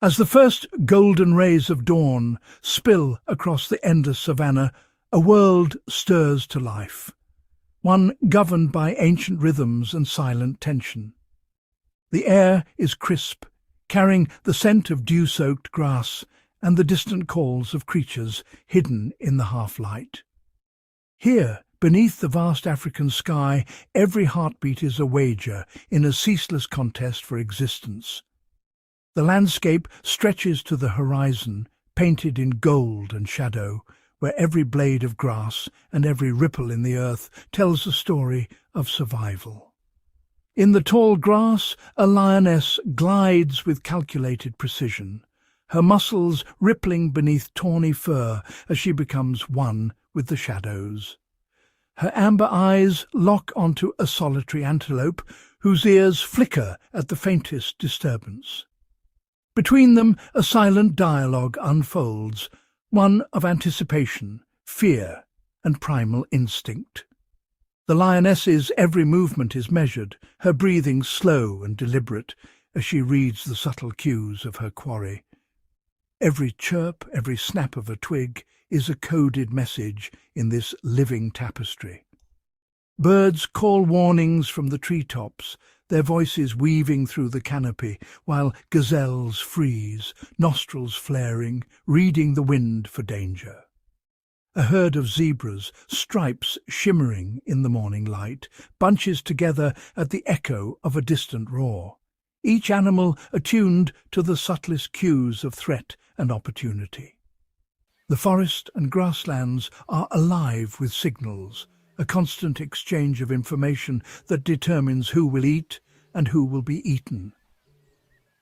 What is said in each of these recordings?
As the first golden rays of dawn spill across the endless savannah, a world stirs to life, one governed by ancient rhythms and silent tension. The air is crisp, carrying the scent of dew-soaked grass and the distant calls of creatures hidden in the half-light. Here, beneath the vast African sky, every heartbeat is a wager in a ceaseless contest for existence. The landscape stretches to the horizon, painted in gold and shadow, where every blade of grass and every ripple in the earth tells a story of survival. In the tall grass, a lioness glides with calculated precision, her muscles rippling beneath tawny fur as she becomes one with the shadows. Her amber eyes lock onto a solitary antelope whose ears flicker at the faintest disturbance. Between them, a silent dialogue unfolds, one of anticipation, fear, and primal instinct. The lioness's every movement is measured, her breathing slow and deliberate as she reads the subtle cues of her quarry. Every chirp, every snap of a twig is a coded message in this living tapestry. Birds call warnings from the treetops, their voices weaving through the canopy, while gazelles freeze, nostrils flaring, reading the wind for danger. A herd of zebras, stripes shimmering in the morning light, bunches together at the echo of a distant roar, each animal attuned to the subtlest cues of threat and opportunity. The forest and grasslands are alive with signals, a constant exchange of information that determines who will eat and who will be eaten.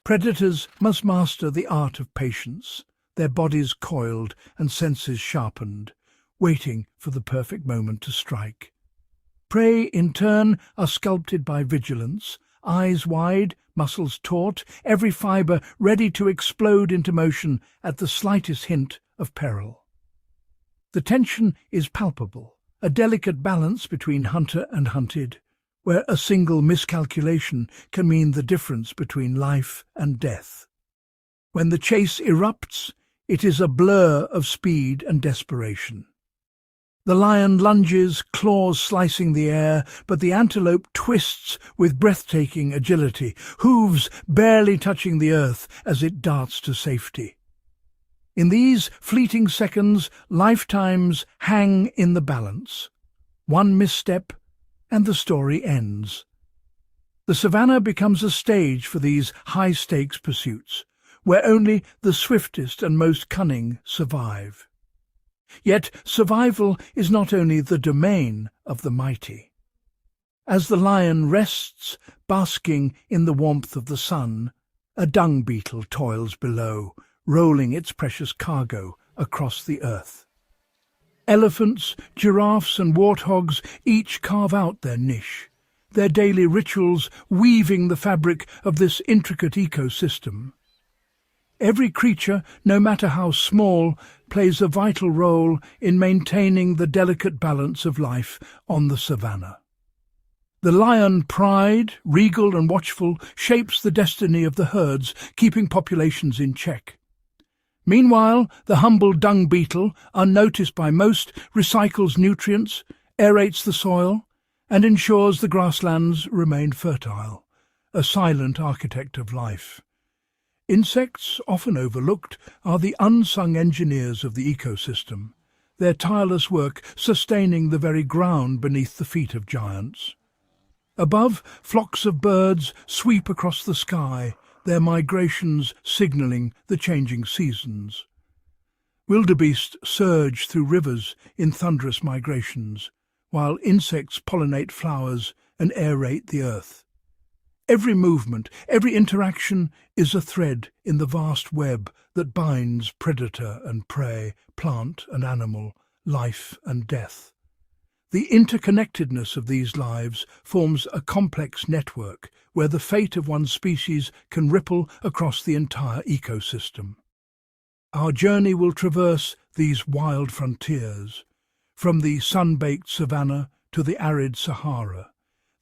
Predators must master the art of patience, their bodies coiled and senses sharpened, waiting for the perfect moment to strike. Prey, in turn, are sculpted by vigilance, eyes wide, muscles taut, every fibre ready to explode into motion at the slightest hint of peril. The tension is palpable, a delicate balance between hunter and hunted, where a single miscalculation can mean the difference between life and death. When the chase erupts, it is a blur of speed and desperation. The lion lunges, claws slicing the air, but the antelope twists with breathtaking agility, hooves barely touching the earth as it darts to safety. In these fleeting seconds, lifetimes hang in the balance. One misstep, and the story ends. The savannah becomes a stage for these high-stakes pursuits, where only the swiftest and most cunning survive. Yet survival is not only the domain of the mighty. As the lion rests, basking in the warmth of the sun, a dung beetle toils below, rolling its precious cargo across the earth. Elephants, giraffes and warthogs each carve out their niche, their daily rituals weaving the fabric of this intricate ecosystem. Every creature, no matter how small, plays a vital role in maintaining the delicate balance of life on the savannah. The lion pride, regal and watchful, shapes the destiny of the herds, keeping populations in check. Meanwhile, the humble dung beetle, unnoticed by most, recycles nutrients, aerates the soil, and ensures the grasslands remain fertile, a silent architect of life. Insects, often overlooked, are the unsung engineers of the ecosystem, their tireless work sustaining the very ground beneath the feet of giants. Above, flocks of birds sweep across the sky, their migrations signalling the changing seasons. Wildebeest surge through rivers in thunderous migrations, while insects pollinate flowers and aerate the earth. Every movement, every interaction is a thread in the vast web that binds predator and prey, plant and animal, life and death. The interconnectedness of these lives forms a complex network where the fate of one species can ripple across the entire ecosystem. Our journey will traverse these wild frontiers, from the sun-baked Savannah to the arid Sahara,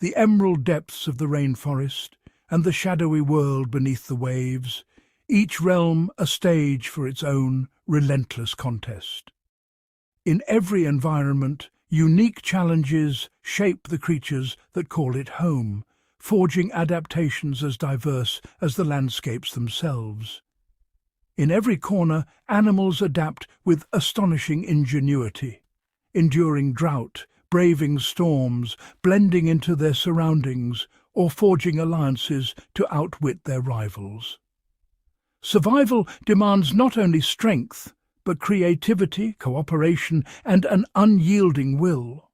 the emerald depths of the rainforest and the shadowy world beneath the waves, each realm a stage for its own relentless contest. In every environment, unique challenges shape the creatures that call it home, forging adaptations as diverse as the landscapes themselves. In every corner, animals adapt with astonishing ingenuity, enduring drought, braving storms, blending into their surroundings, or forging alliances to outwit their rivals. Survival demands not only strength, but creativity, cooperation, and an unyielding will.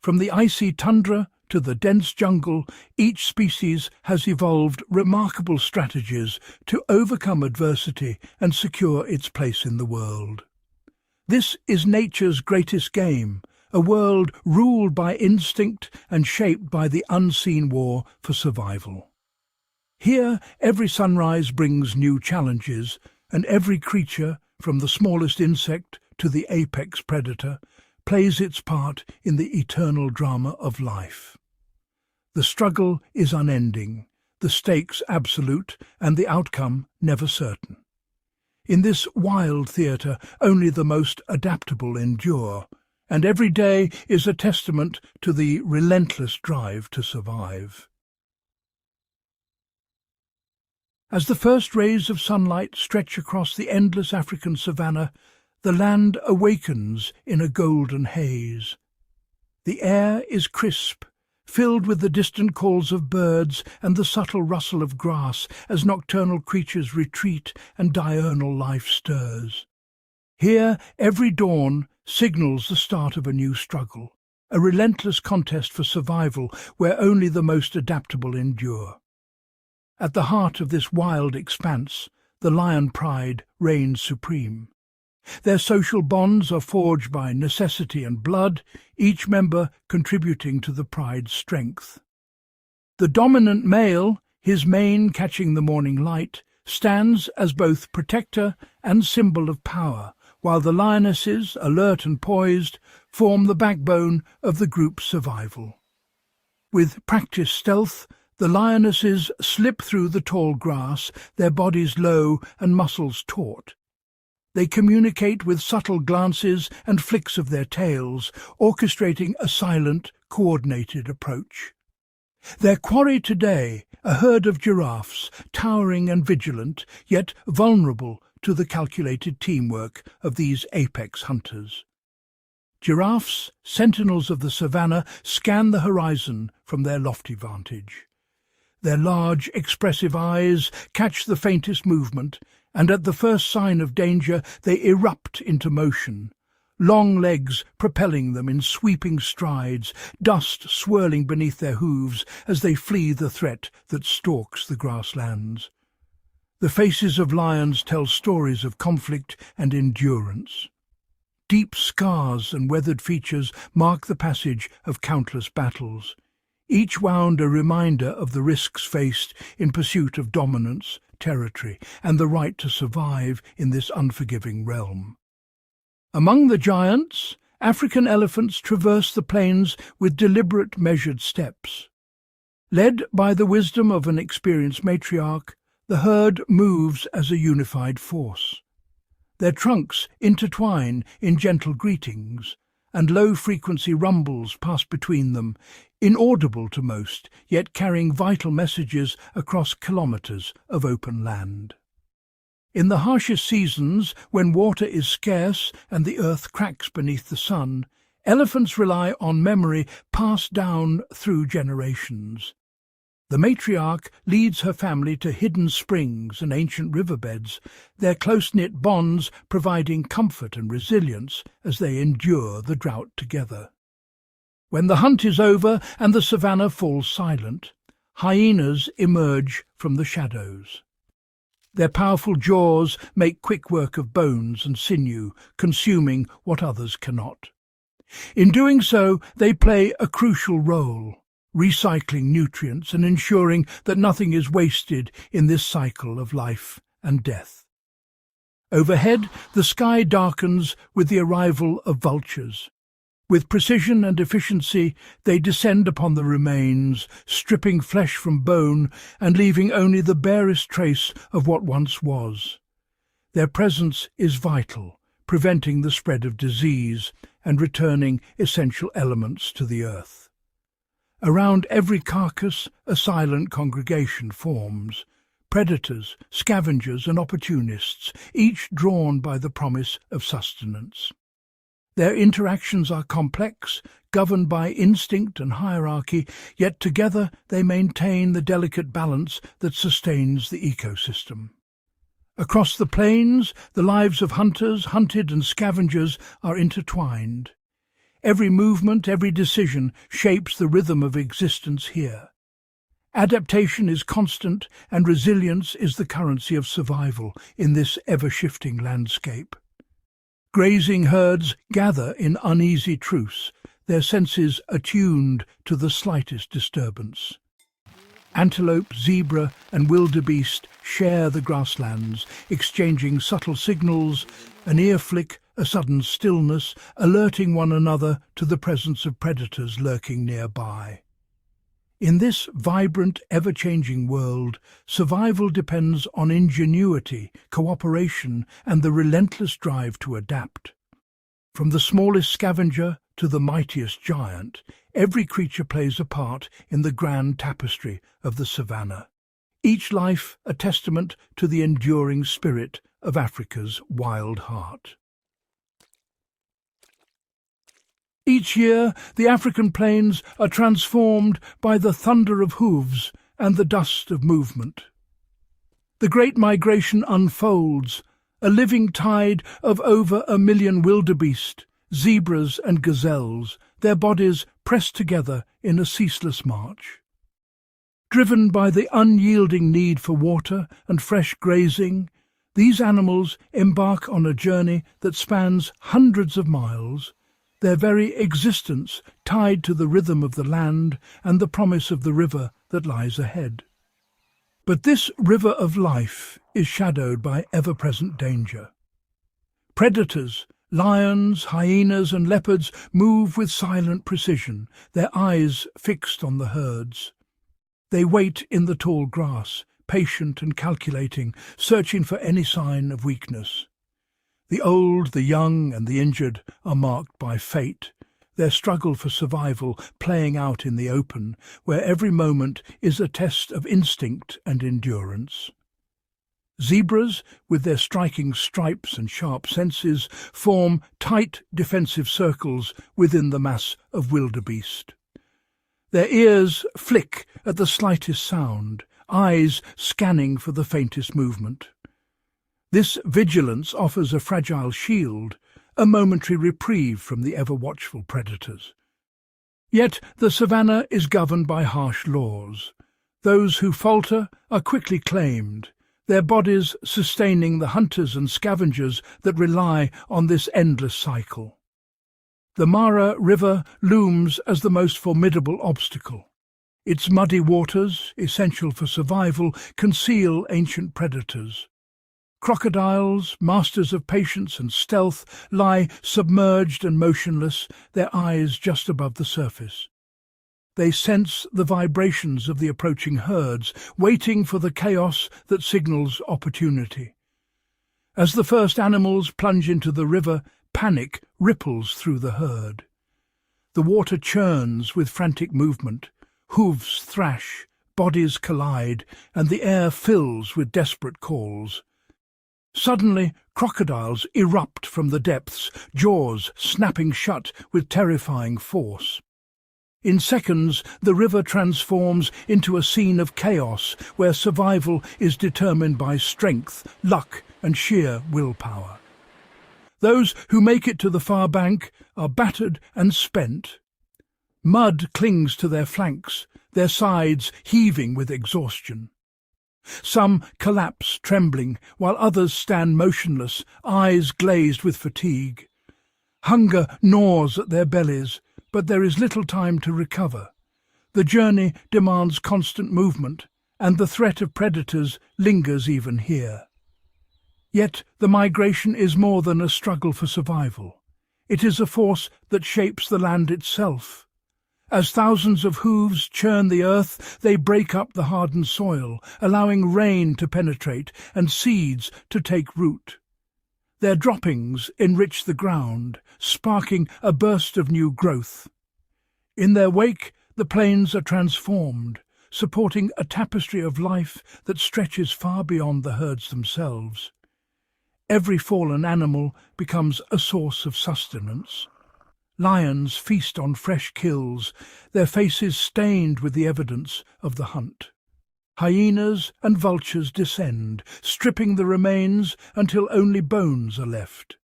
From the icy tundra to the dense jungle, each species has evolved remarkable strategies to overcome adversity and secure its place in the world. This is nature's greatest game, a world ruled by instinct and shaped by the unseen war for survival. Here, every sunrise brings new challenges, and every creature, from the smallest insect to the apex predator, plays its part in the eternal drama of life. The struggle is unending, the stakes absolute, and the outcome never certain. In this wild theatre, only the most adaptable endure, and every day is a testament to the relentless drive to survive. As the first rays of sunlight stretch across the endless African savanna, the land awakens in a golden haze. The air is crisp, filled with the distant calls of birds and the subtle rustle of grass as nocturnal creatures retreat and diurnal life stirs. Here, every dawn signals the start of a new struggle, a relentless contest for survival where only the most adaptable endure. At the heart of this wild expanse, the lion pride reigns supreme. Their social bonds are forged by necessity and blood, each member contributing to the pride's strength. The dominant male, his mane catching the morning light, stands as both protector and symbol of power, while the lionesses, alert and poised, form the backbone of the group's survival. With practiced stealth, the lionesses slip through the tall grass, their bodies low and muscles taut. They communicate with subtle glances and flicks of their tails, orchestrating a silent, coordinated approach. Their quarry today, a herd of giraffes, towering and vigilant, yet vulnerable to the calculated teamwork of these apex hunters. Giraffes, sentinels of the savannah, scan the horizon from their lofty vantage. Their large, expressive eyes catch the faintest movement, and at the first sign of danger they erupt into motion, long legs propelling them in sweeping strides, dust swirling beneath their hooves as they flee the threat that stalks the grasslands. The faces of lions tell stories of conflict and endurance. Deep scars and weathered features mark the passage of countless battles, each wound a reminder of the risks faced in pursuit of dominance, territory, and the right to survive in this unforgiving realm. Among the giants, African elephants traverse the plains with deliberate, measured steps. Led by the wisdom of an experienced matriarch, the herd moves as a unified force. Their trunks intertwine in gentle greetings, and low-frequency rumbles pass between them, inaudible to most, yet carrying vital messages across kilometres of open land. In the harshest seasons, when water is scarce and the earth cracks beneath the sun, elephants rely on memory passed down through generations. The matriarch leads her family to hidden springs and ancient riverbeds, their close-knit bonds providing comfort and resilience as they endure the drought together. When the hunt is over and the savannah falls silent, hyenas emerge from the shadows. Their powerful jaws make quick work of bones and sinew, consuming what others cannot. In doing so, they play a crucial role, recycling nutrients and ensuring that nothing is wasted in this cycle of life and death. Overhead, the sky darkens with the arrival of vultures. With precision and efficiency, they descend upon the remains, stripping flesh from bone and leaving only the barest trace of what once was. Their presence is vital, preventing the spread of disease and returning essential elements to the earth. Around every carcass, a silent congregation forms. Predators, scavengers and opportunists, each drawn by the promise of sustenance. Their interactions are complex, governed by instinct and hierarchy, yet together they maintain the delicate balance that sustains the ecosystem. Across the plains, the lives of hunters, hunted and scavengers are intertwined. Every movement, every decision shapes the rhythm of existence here. Adaptation is constant and resilience is the currency of survival in this ever-shifting landscape. Grazing herds gather in uneasy truce, their senses attuned to the slightest disturbance. Antelope, zebra and wildebeest share the grasslands, exchanging subtle signals, an ear flick, a sudden stillness, alerting one another to the presence of predators lurking nearby. In this vibrant, ever-changing world, survival depends on ingenuity, cooperation, and the relentless drive to adapt. From the smallest scavenger to the mightiest giant, every creature plays a part in the grand tapestry of the Savannah, each life a testament to the enduring spirit of Africa's wild heart. Each year, the African plains are transformed by the thunder of hooves and the dust of movement. The great migration unfolds, a living tide of over 1 million wildebeest, zebras and gazelles, their bodies pressed together in a ceaseless march. Driven by the unyielding need for water and fresh grazing, these animals embark on a journey that spans hundreds of miles, their very existence tied to the rhythm of the land and the promise of the river that lies ahead. But this river of life is shadowed by ever-present danger. Predators, lions, hyenas and leopards move with silent precision, their eyes fixed on the herds. They wait in the tall grass, patient and calculating, searching for any sign of weakness. The old, the young and the injured are marked by fate, their struggle for survival playing out in the open, where every moment is a test of instinct and endurance. Zebras, with their striking stripes and sharp senses, form tight defensive circles within the mass of wildebeest. Their ears flick at the slightest sound, eyes scanning for the faintest movement. This vigilance offers a fragile shield, a momentary reprieve from the ever-watchful predators. Yet the savannah is governed by harsh laws. Those who falter are quickly claimed, their bodies sustaining the hunters and scavengers that rely on this endless cycle. The Mara River looms as the most formidable obstacle. Its muddy waters, essential for survival, conceal ancient predators. Crocodiles, masters of patience and stealth, lie submerged and motionless, their eyes just above the surface. They sense the vibrations of the approaching herds, waiting for the chaos that signals opportunity. As the first animals plunge into the river, panic ripples through the herd. The water churns with frantic movement, hooves thrash, bodies collide, and the air fills with desperate calls. Suddenly, crocodiles erupt from the depths, jaws snapping shut with terrifying force. In seconds, the river transforms into a scene of chaos where survival is determined by strength, luck, and sheer willpower. Those who make it to the far bank are battered and spent. Mud clings to their flanks, their sides heaving with exhaustion. Some collapse trembling, while others stand motionless, eyes glazed with fatigue. Hunger gnaws at their bellies, but there is little time to recover. The journey demands constant movement, and the threat of predators lingers even here. Yet the migration is more than a struggle for survival. It is a force that shapes the land itself. As thousands of hooves churn the earth, they break up the hardened soil, allowing rain to penetrate and seeds to take root. Their droppings enrich the ground, sparking a burst of new growth. In their wake, the plains are transformed, supporting a tapestry of life that stretches far beyond the herds themselves. Every fallen animal becomes a source of sustenance. Lions feast on fresh kills, their faces stained with the evidence of the hunt. Hyenas and vultures descend, stripping the remains until only bones are left.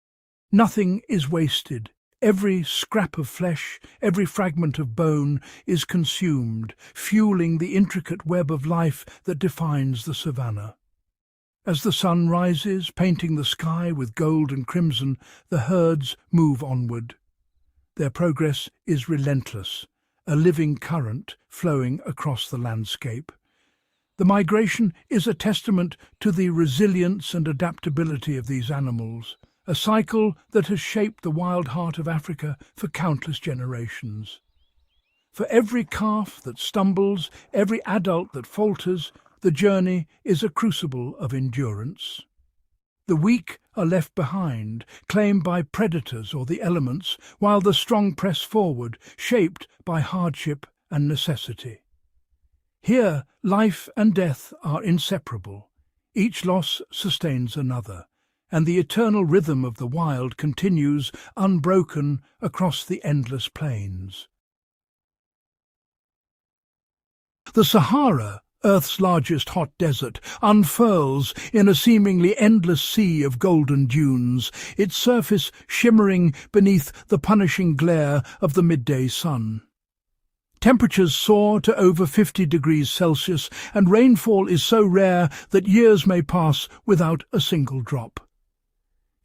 Nothing is wasted. Every scrap of flesh, every fragment of bone is consumed, fueling the intricate web of life that defines the Savannah. As the sun rises, painting the sky with gold and crimson, the herds move onward. Their progress is relentless, a living current flowing across the landscape. The migration is a testament to the resilience and adaptability of these animals, a cycle that has shaped the wild heart of Africa for countless generations. For every calf that stumbles, every adult that falters, the journey is a crucible of endurance. The weak are left behind, claimed by predators or the elements, while the strong press forward, shaped by hardship and necessity. Here, life and death are inseparable. Each loss sustains another, and the eternal rhythm of the wild continues unbroken across the endless plains. The Sahara, Earth's largest hot desert, unfurls in a seemingly endless sea of golden dunes, its surface shimmering beneath the punishing glare of the midday sun. Temperatures soar to over 50 degrees Celsius, and rainfall is so rare that years may pass without a single drop.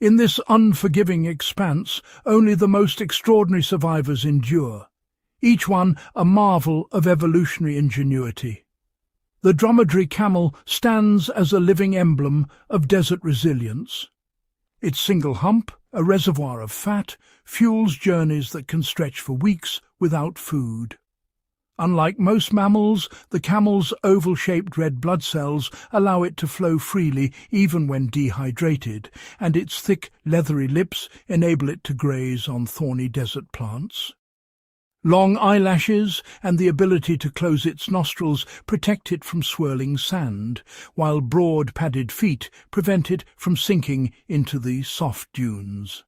In this unforgiving expanse, only the most extraordinary survivors endure, each one a marvel of evolutionary ingenuity. The dromedary camel stands as a living emblem of desert resilience. Its single hump, a reservoir of fat, fuels journeys that can stretch for weeks without food. Unlike most mammals, the camel's oval-shaped red blood cells allow it to flow freely even when dehydrated, and its thick, leathery lips enable it to graze on thorny desert plants. Long eyelashes and the ability to close its nostrils protect it from swirling sand, while broad padded feet prevent it from sinking into the soft dunes.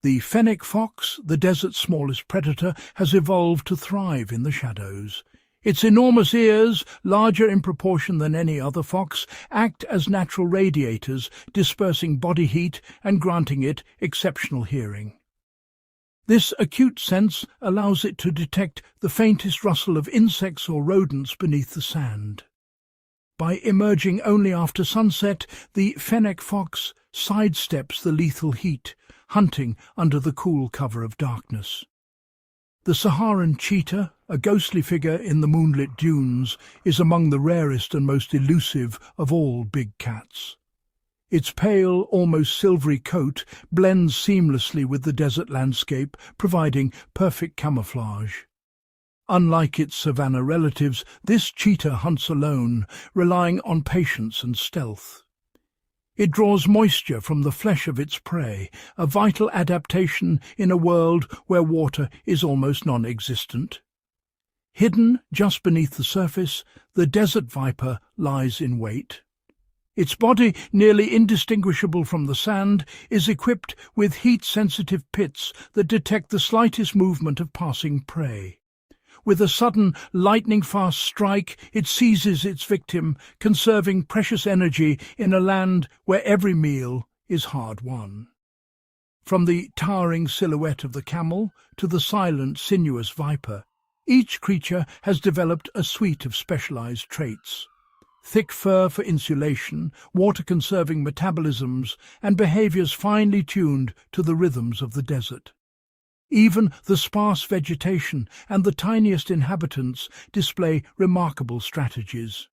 The fennec fox, the desert's smallest predator, has evolved to thrive in the shadows. Its enormous ears, larger in proportion than any other fox, act as natural radiators, dispersing body heat and granting it exceptional hearing. This acute sense allows it to detect the faintest rustle of insects or rodents beneath the sand. By emerging only after sunset, the fennec fox sidesteps the lethal heat, hunting under the cool cover of darkness. The Saharan cheetah, a ghostly figure in the moonlit dunes, is among the rarest and most elusive of all big cats. Its pale, almost silvery coat blends seamlessly with the desert landscape, providing perfect camouflage. Unlike its savanna relatives, this cheetah hunts alone, relying on patience and stealth. It draws moisture from the flesh of its prey, a vital adaptation in a world where water is almost non-existent. Hidden just beneath the surface, the desert viper lies in wait. Its body, nearly indistinguishable from the sand, is equipped with heat-sensitive pits that detect the slightest movement of passing prey. With a sudden, lightning-fast strike, it seizes its victim, conserving precious energy in a land where every meal is hard-won. From the towering silhouette of the camel to the silent, sinuous viper, each creature has developed a suite of specialized traits. Thick fur for insulation, water-conserving metabolisms, and behaviors finely tuned to the rhythms of the desert. Even the sparse vegetation and the tiniest inhabitants display remarkable strategies.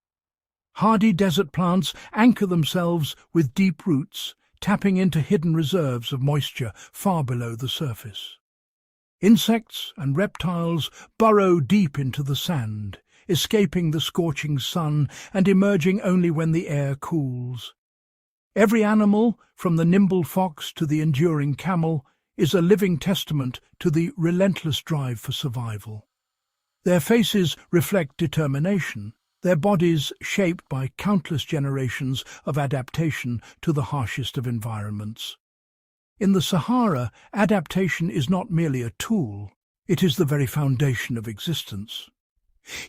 Hardy desert plants anchor themselves with deep roots, tapping into hidden reserves of moisture far below the surface. Insects and reptiles burrow deep into the sand, escaping the scorching sun and emerging only when the air cools. Every animal, from the nimble fox to the enduring camel, is a living testament to the relentless drive for survival. Their faces reflect determination, their bodies shaped by countless generations of adaptation to the harshest of environments. In the Sahara, adaptation is not merely a tool, it is the very foundation of existence.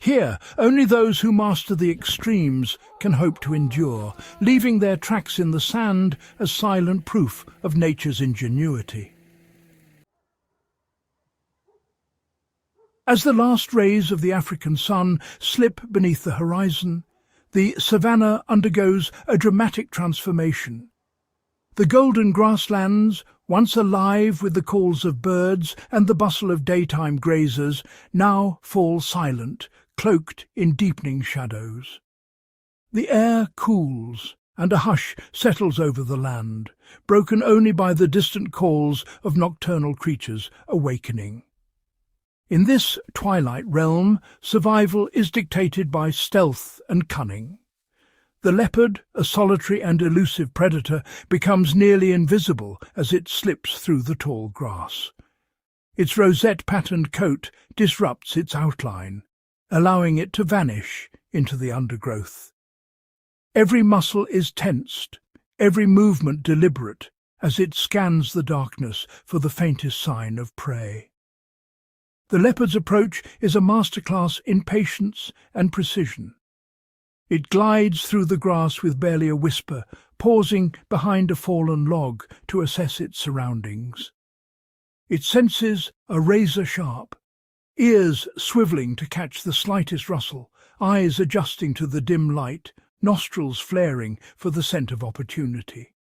Here, only those who master the extremes can hope to endure, leaving their tracks in the sand as silent proof of nature's ingenuity. As the last rays of the African sun slip beneath the horizon, the Savannah undergoes a dramatic transformation. The golden grasslands, once alive with the calls of birds and the bustle of daytime grazers, now fall silent, cloaked in deepening shadows. The air cools, and a hush settles over the land, broken only by the distant calls of nocturnal creatures awakening. In this twilight realm, survival is dictated by stealth and cunning. The leopard, a solitary and elusive predator, becomes nearly invisible as it slips through the tall grass. Its rosette-patterned coat disrupts its outline, allowing it to vanish into the undergrowth. Every muscle is tensed, every movement deliberate, as it scans the darkness for the faintest sign of prey. The leopard's approach is a masterclass in patience and precision. It glides through the grass with barely a whisper, pausing behind a fallen log to assess its surroundings. Its senses are razor-sharp, ears swiveling to catch the slightest rustle, eyes adjusting to the dim light, nostrils flaring for the scent of opportunity.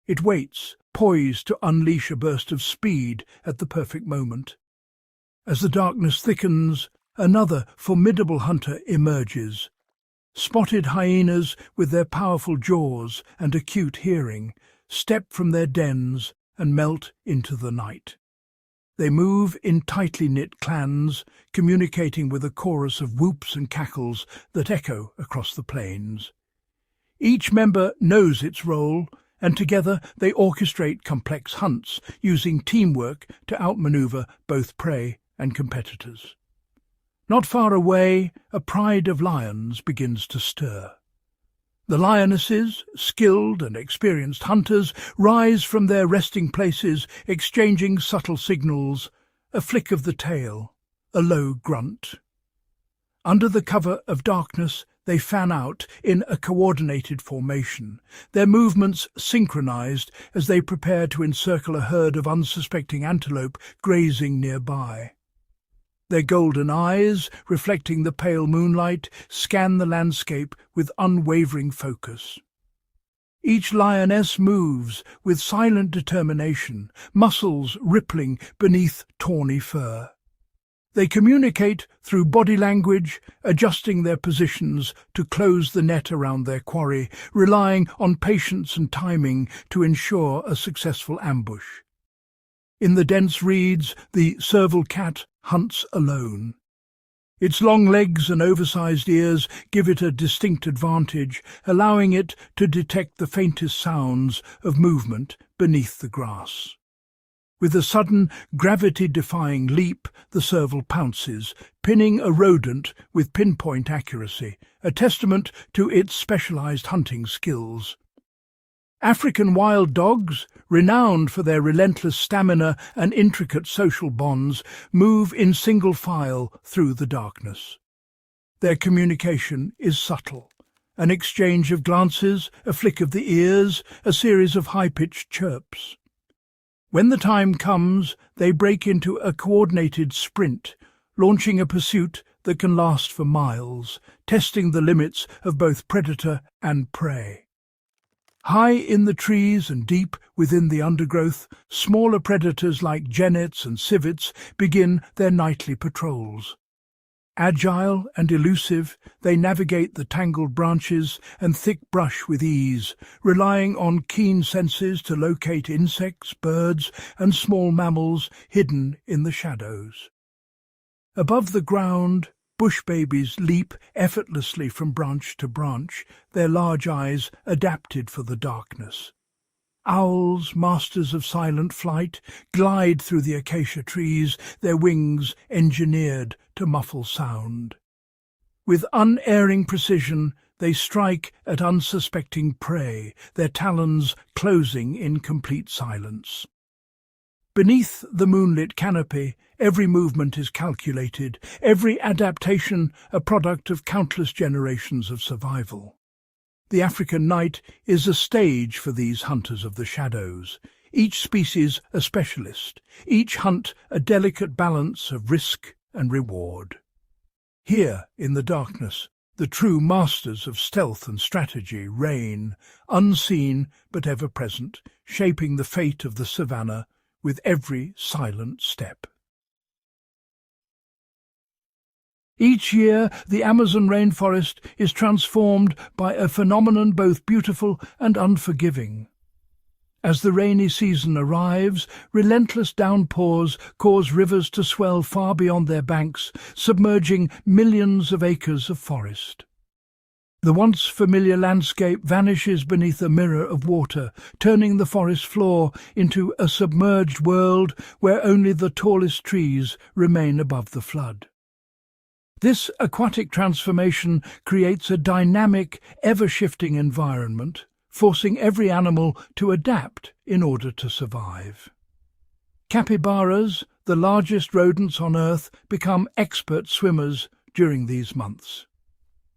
It waits, poised to unleash a burst of speed at the perfect moment. As the darkness thickens, another formidable hunter emerges. Spotted hyenas, with their powerful jaws and acute hearing, step from their dens and melt into the night. They move in tightly knit clans, communicating with a chorus of whoops and cackles that echo across the plains. Each member knows its role, and together they orchestrate complex hunts, using teamwork to outmaneuver both prey and competitors. Not far away, a pride of lions begins to stir. The lionesses, skilled and experienced hunters, rise from their resting places, exchanging subtle signals, a flick of the tail, a low grunt. Under the cover of darkness, they fan out in a coordinated formation, their movements synchronized as they prepare to encircle a herd of unsuspecting antelope grazing nearby. Their golden eyes, reflecting the pale moonlight, scan the landscape with unwavering focus. Each lioness moves with silent determination, muscles rippling beneath tawny fur. They communicate through body language, adjusting their positions to close the net around their quarry, relying on patience and timing to ensure a successful ambush. In the dense reeds, the serval cat hunts alone. Its long legs and oversized ears give it a distinct advantage, allowing it to detect the faintest sounds of movement beneath the grass. With a sudden, gravity-defying leap, the serval pounces, pinning a rodent with pinpoint accuracy, a testament to its specialized hunting skills. African wild dogs, renowned for their relentless stamina and intricate social bonds, move in single file through the darkness. Their communication is subtle. An exchange of glances, a flick of the ears, a series of high-pitched chirps. When the time comes, they break into a coordinated sprint, launching a pursuit that can last for miles, testing the limits of both predator and prey. High in the trees and deep within the undergrowth, smaller predators like genets and civets begin their nightly patrols. Agile and elusive, they navigate the tangled branches and thick brush with ease, relying on keen senses to locate insects, birds, and small mammals hidden in the shadows. Above the ground, bush babies leap effortlessly from branch to branch, their large eyes adapted for the darkness. Owls, masters of silent flight, glide through the acacia trees, their wings engineered to muffle sound. With unerring precision, they strike at unsuspecting prey, their talons closing in complete silence. Beneath the moonlit canopy, every movement is calculated, every adaptation a product of countless generations of survival. The African night is a stage for these hunters of the shadows, each species a specialist, each hunt a delicate balance of risk and reward. Here, in the darkness, the true masters of stealth and strategy reign, unseen but ever present, shaping the fate of the savannah with every silent step. Each year, the Amazon rainforest is transformed by a phenomenon both beautiful and unforgiving. As the rainy season arrives, relentless downpours cause rivers to swell far beyond their banks, submerging millions of acres of forest. The once familiar landscape vanishes beneath a mirror of water, turning the forest floor into a submerged world where only the tallest trees remain above the flood. This aquatic transformation creates a dynamic, ever-shifting environment, forcing every animal to adapt in order to survive. Capybaras, the largest rodents on Earth, become expert swimmers during these months.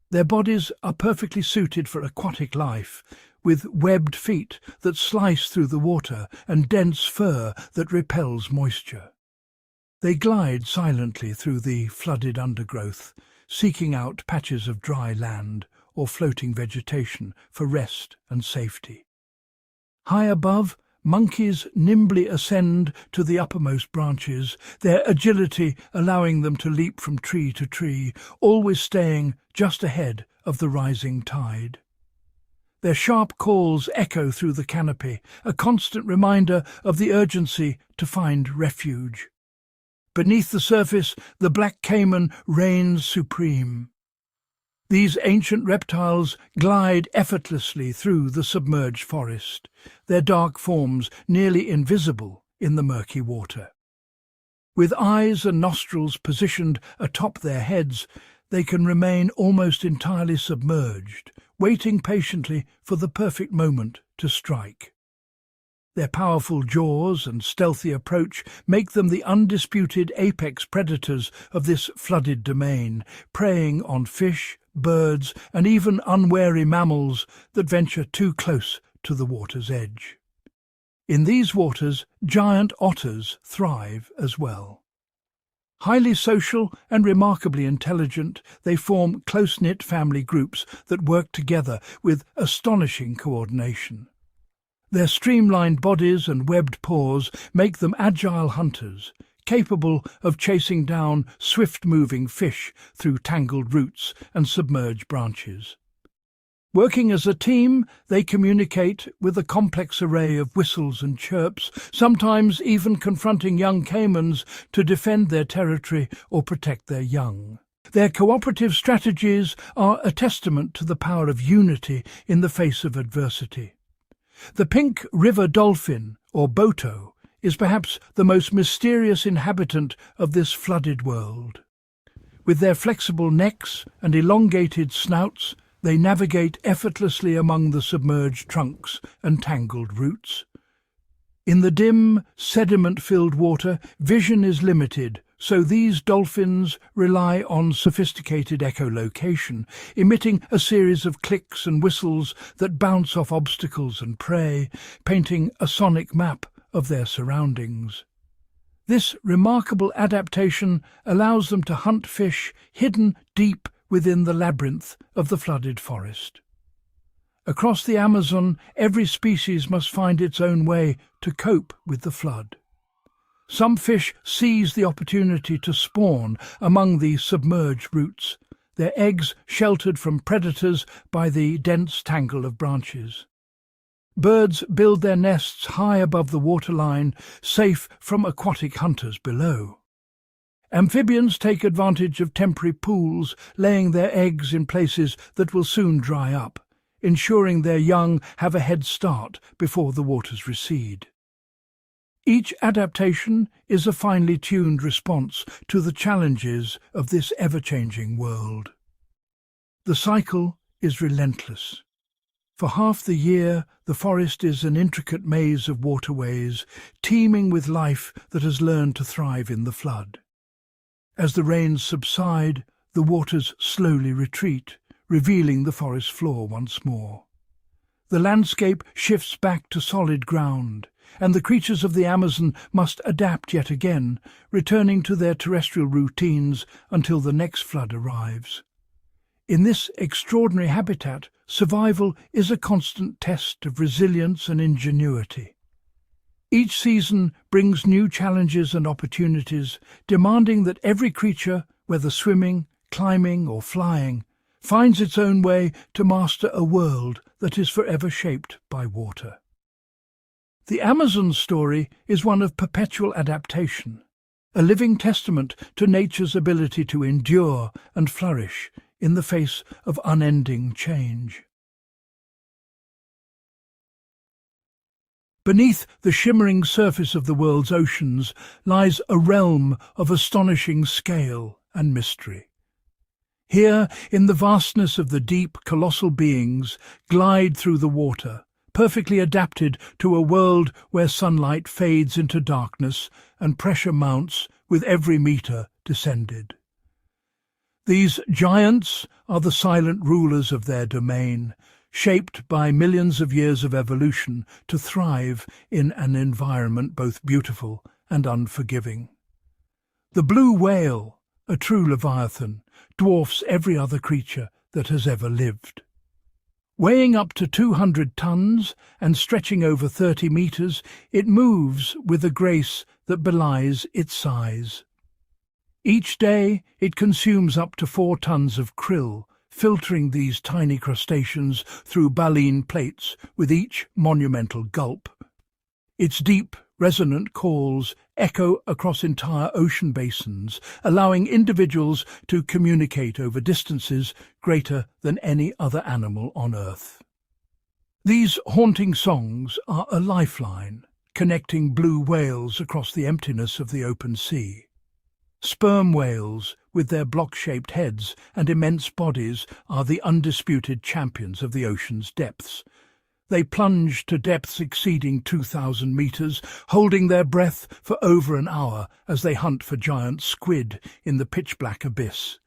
Their bodies are perfectly suited for aquatic life, with webbed feet that slice through the water and dense fur that repels moisture. They glide silently through the flooded undergrowth, seeking out patches of dry land or floating vegetation for rest and safety. High above, monkeys nimbly ascend to the uppermost branches, their agility allowing them to leap from tree to tree, always staying just ahead of the rising tide. Their sharp calls echo through the canopy, a constant reminder of the urgency to find refuge. Beneath the surface, the black caiman reigns supreme. These ancient reptiles glide effortlessly through the submerged forest, their dark forms nearly invisible in the murky water. With eyes and nostrils positioned atop their heads, they can remain almost entirely submerged, waiting patiently for the perfect moment to strike. Their powerful jaws and stealthy approach make them the undisputed apex predators of this flooded domain, preying on fish, birds, and even unwary mammals that venture too close to the water's edge. In these waters, giant otters thrive as well. Highly social and remarkably intelligent, they form close-knit family groups that work together with astonishing coordination. Their streamlined bodies and webbed paws make them agile hunters, capable of chasing down swift-moving fish through tangled roots and submerged branches. Working as a team, they communicate with a complex array of whistles and chirps, sometimes even confronting young caimans to defend their territory or protect their young. Their cooperative strategies are a testament to the power of unity in the face of adversity. The pink river dolphin, or boto, is perhaps the most mysterious inhabitant of this flooded world. With their flexible necks and elongated snouts, they navigate effortlessly among the submerged trunks and tangled roots. In the dim, sediment-filled water, vision is limited, so these dolphins rely on sophisticated echolocation, emitting a series of clicks and whistles that bounce off obstacles and prey, painting a sonic map of their surroundings. This remarkable adaptation allows them to hunt fish hidden deep within the labyrinth of the flooded forest. Across the Amazon, every species must find its own way to cope with the flood. Some fish seize the opportunity to spawn among the submerged roots, their eggs sheltered from predators by the dense tangle of branches. Birds build their nests high above the waterline, safe from aquatic hunters below. Amphibians take advantage of temporary pools, laying their eggs in places that will soon dry up, ensuring their young have a head start before the waters recede. Each adaptation is a finely tuned response to the challenges of this ever-changing world. The cycle is relentless. For half the year, the forest is an intricate maze of waterways, teeming with life that has learned to thrive in the flood. As the rains subside, the waters slowly retreat, revealing the forest floor once more. The landscape shifts back to solid ground, and the creatures of the Amazon must adapt yet again, returning to their terrestrial routines until the next flood arrives. In this extraordinary habitat, survival is a constant test of resilience and ingenuity. Each season brings new challenges and opportunities, demanding that every creature, whether swimming, climbing or flying, finds its own way to master a world that is forever shaped by water. The Amazon's story is one of perpetual adaptation, a living testament to nature's ability to endure and flourish in the face of unending change. Beneath the shimmering surface of the world's oceans lies a realm of astonishing scale and mystery. Here, in the vastness of the deep, colossal beings glide through the water, perfectly adapted to a world where sunlight fades into darkness and pressure mounts with every metre descended. These giants are the silent rulers of their domain, shaped by millions of years of evolution to thrive in an environment both beautiful and unforgiving. The blue whale, a true leviathan, dwarfs every other creature that has ever lived. Weighing up to 200 tons and stretching over 30 metres, it moves with a grace that belies its size. Each day it consumes up to 4 tons of krill, filtering these tiny crustaceans through baleen plates with each monumental gulp. Its deep, resonant calls echo across entire ocean basins, allowing individuals to communicate over distances greater than any other animal on Earth. These haunting songs are a lifeline, connecting blue whales across the emptiness of the open sea. Sperm whales, with their block-shaped heads and immense bodies, are the undisputed champions of the ocean's depths. They plunge to depths exceeding 2,000 metres, holding their breath for over an hour as they hunt for giant squid in the pitch-black abyss.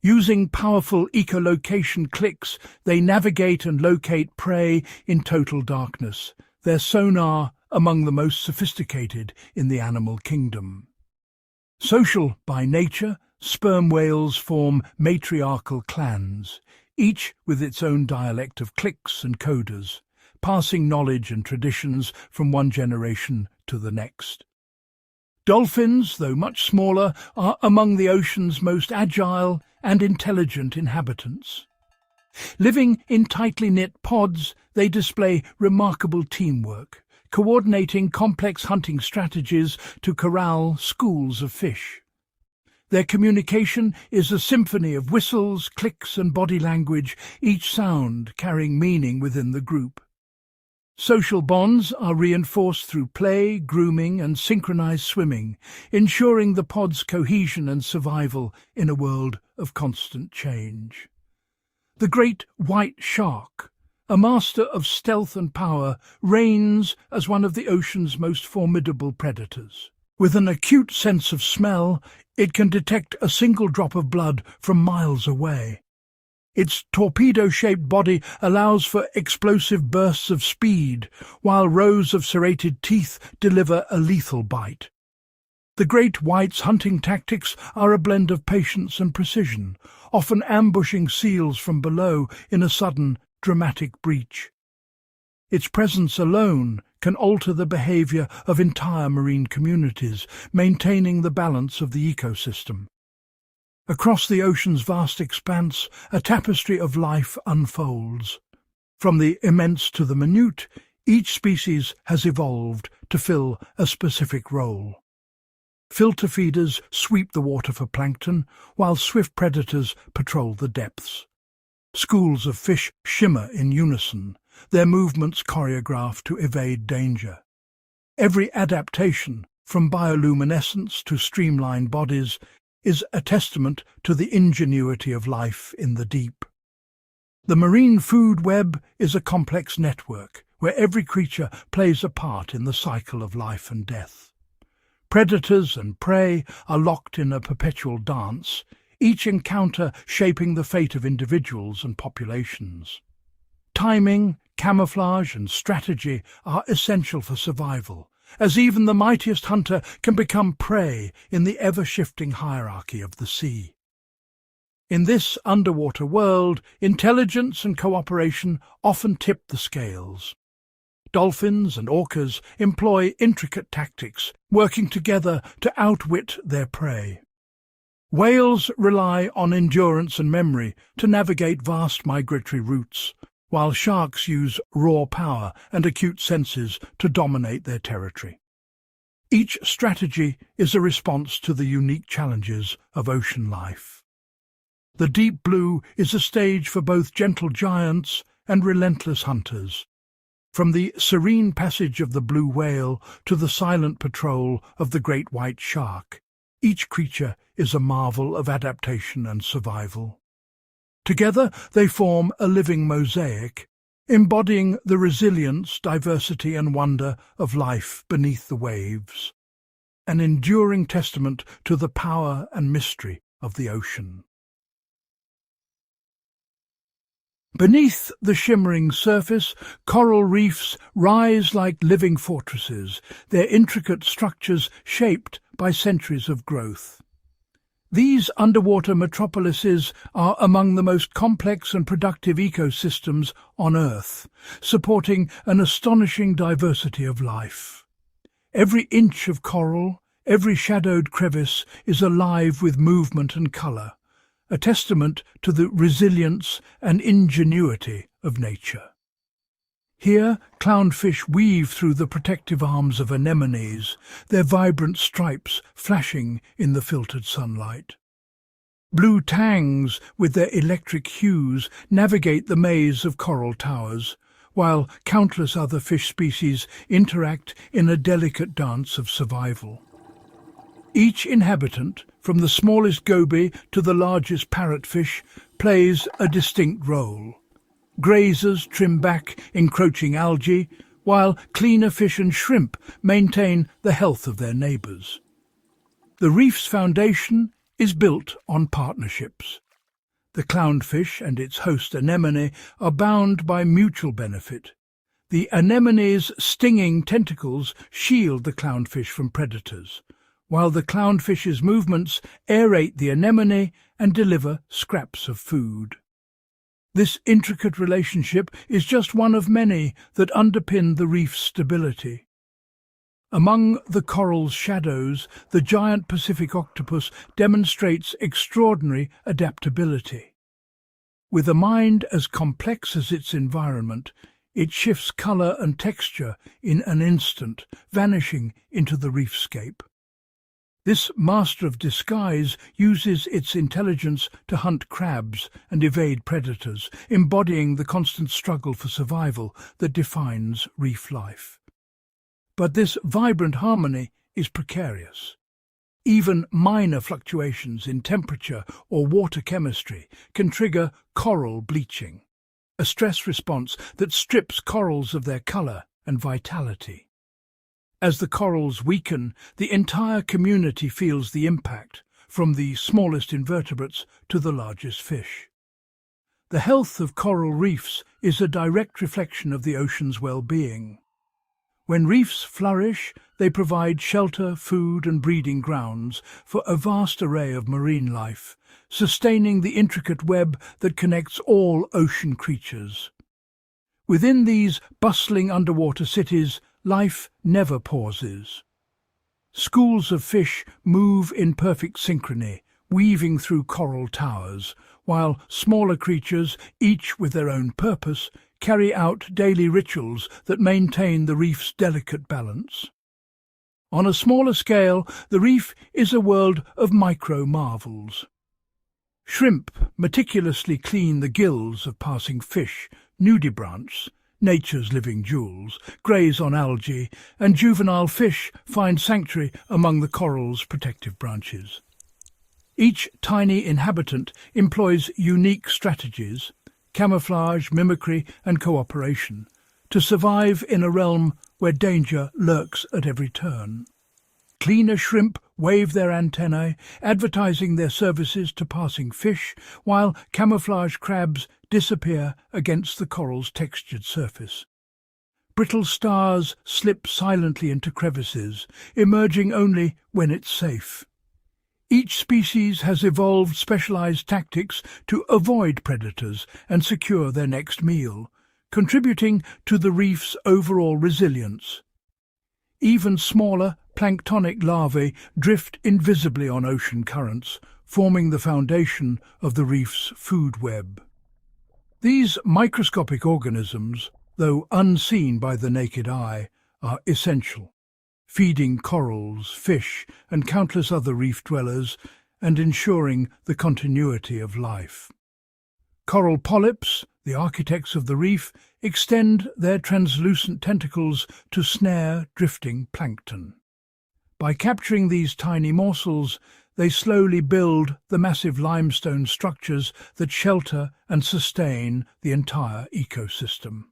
Using powerful echolocation clicks, they navigate and locate prey in total darkness, their sonar among the most sophisticated in the animal kingdom. Social by nature, sperm whales form matriarchal clans, each with its own dialect of clicks and coders, passing knowledge and traditions from one generation to the next. Dolphins, though much smaller, are among the ocean's most agile and intelligent inhabitants. Living in tightly knit pods, they display remarkable teamwork, coordinating complex hunting strategies to corral schools of fish. Their communication is a symphony of whistles, clicks and body language, each sound carrying meaning within the group. Social bonds are reinforced through play, grooming and synchronized swimming, ensuring the pod's cohesion and survival in a world of constant change. The great white shark, a master of stealth and power, reigns as one of the ocean's most formidable predators. With an acute sense of smell, it can detect a single drop of blood from miles away. Its torpedo-shaped body allows for explosive bursts of speed, while rows of serrated teeth deliver a lethal bite. The great white's hunting tactics are a blend of patience and precision, often ambushing seals from below in a sudden, dramatic breach. Its presence alone can alter the behavior of entire marine communities, maintaining the balance of the ecosystem. Across the ocean's vast expanse, a tapestry of life unfolds. From the immense to the minute, each species has evolved to fill a specific role. Filter feeders sweep the water for plankton, while swift predators patrol the depths. Schools of fish shimmer in unison, their movements choreographed to evade danger. Every adaptation, from bioluminescence to streamlined bodies, is a testament to the ingenuity of life in the deep. The marine food web is a complex network where every creature plays a part in the cycle of life and death. Predators and prey are locked in a perpetual dance, each encounter shaping the fate of individuals and populations. Timing, camouflage, and strategy are essential for survival, as even the mightiest hunter can become prey in the ever-shifting hierarchy of the sea. In this underwater world, intelligence and cooperation often tip the scales. Dolphins and orcas employ intricate tactics, working together to outwit their prey. Whales rely on endurance and memory to navigate vast migratory routes, while sharks use raw power and acute senses to dominate their territory. Each strategy is a response to the unique challenges of ocean life. The deep blue is a stage for both gentle giants and relentless hunters. From the serene passage of the blue whale to the silent patrol of the great white shark, each creature is a marvel of adaptation and survival. Together they form a living mosaic, embodying the resilience, diversity and wonder of life beneath the waves, an enduring testament to the power and mystery of the ocean. Beneath the shimmering surface, coral reefs rise like living fortresses, their intricate structures shaped by centuries of growth. These underwater metropolises are among the most complex and productive ecosystems on Earth, supporting an astonishing diversity of life. Every inch of coral, every shadowed crevice is alive with movement and colour, a testament to the resilience and ingenuity of nature. Here, clownfish weave through the protective arms of anemones, their vibrant stripes flashing in the filtered sunlight. Blue tangs, with their electric hues, navigate the maze of coral towers, while countless other fish species interact in a delicate dance of survival. Each inhabitant, from the smallest goby to the largest parrotfish, plays a distinct role. Grazers trim back encroaching algae, while cleaner fish and shrimp maintain the health of their neighbours. The reef's foundation is built on partnerships. The clownfish and its host anemone are bound by mutual benefit. The anemone's stinging tentacles shield the clownfish from predators, while the clownfish's movements aerate the anemone and deliver scraps of food. This intricate relationship is just one of many that underpin the reef's stability. Among the coral's shadows, the giant Pacific octopus demonstrates extraordinary adaptability. With a mind as complex as its environment, it shifts colour and texture in an instant, vanishing into the reefscape. This master of disguise uses its intelligence to hunt crabs and evade predators, embodying the constant struggle for survival that defines reef life. But this vibrant harmony is precarious. Even minor fluctuations in temperature or water chemistry can trigger coral bleaching, a stress response that strips corals of their colour and vitality. As the corals weaken, the entire community feels the impact, from the smallest invertebrates to the largest fish. The health of coral reefs is a direct reflection of the ocean's well-being. When reefs flourish, they provide shelter, food and breeding grounds for a vast array of marine life, sustaining the intricate web that connects all ocean creatures. Within these bustling underwater cities, life never pauses. Schools of fish move in perfect synchrony, weaving through coral towers, while smaller creatures, each with their own purpose, carry out daily rituals that maintain the reef's delicate balance. On a smaller scale, the reef is a world of micro-marvels. Shrimp meticulously clean the gills of passing fish, nudibranchs, nature's living jewels, graze on algae, and juvenile fish find sanctuary among the coral's protective branches. Each tiny inhabitant employs unique strategies, camouflage, mimicry, and cooperation, to survive in a realm where danger lurks at every turn. Cleaner shrimp wave their antennae, advertising their services to passing fish, while camouflage crabs disappear against the coral's textured surface. Brittle stars slip silently into crevices, emerging only when it's safe. Each species has evolved specialized tactics to avoid predators and secure their next meal, contributing to the reef's overall resilience. Even smaller planktonic larvae drift invisibly on ocean currents, forming the foundation of the reef's food web. These microscopic organisms, though unseen by the naked eye, are essential, feeding corals, fish, and countless other reef dwellers, and ensuring the continuity of life. Coral polyps, the architects of the reef, extend their translucent tentacles to snare drifting plankton. By capturing these tiny morsels, they slowly build the massive limestone structures that shelter and sustain the entire ecosystem.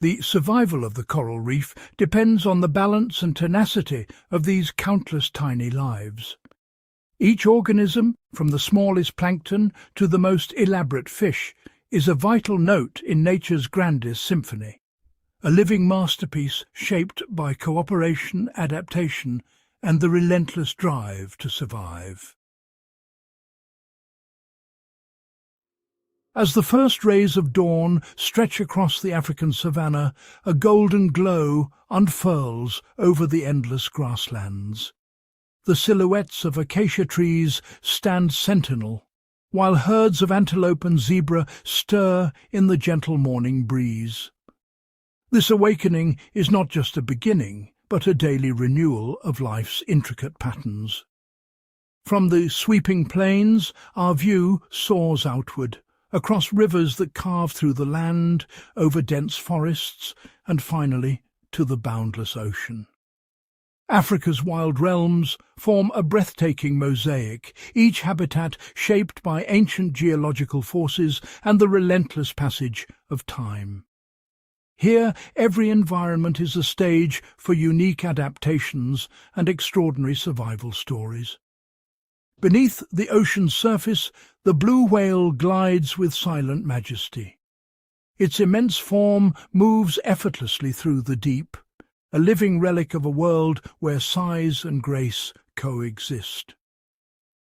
The survival of the coral reef depends on the balance and tenacity of these countless tiny lives. Each organism, from the smallest plankton to the most elaborate fish, is a vital note in nature's grandest symphony, a living masterpiece shaped by cooperation, adaptation, and the relentless drive to survive. As the first rays of dawn stretch across the African savanna, a golden glow unfurls over the endless grasslands. The silhouettes of acacia trees stand sentinel, while herds of antelope and zebra stir in the gentle morning breeze. This awakening is not just a beginning, but a daily renewal of life's intricate patterns. From the sweeping plains, our view soars outward, across rivers that carve through the land, over dense forests, and finally to the boundless ocean. Africa's wild realms form a breathtaking mosaic, each habitat shaped by ancient geological forces and the relentless passage of time. Here, every environment is a stage for unique adaptations and extraordinary survival stories. Beneath the ocean's surface, the blue whale glides with silent majesty. Its immense form moves effortlessly through the deep, a living relic of a world where size and grace coexist.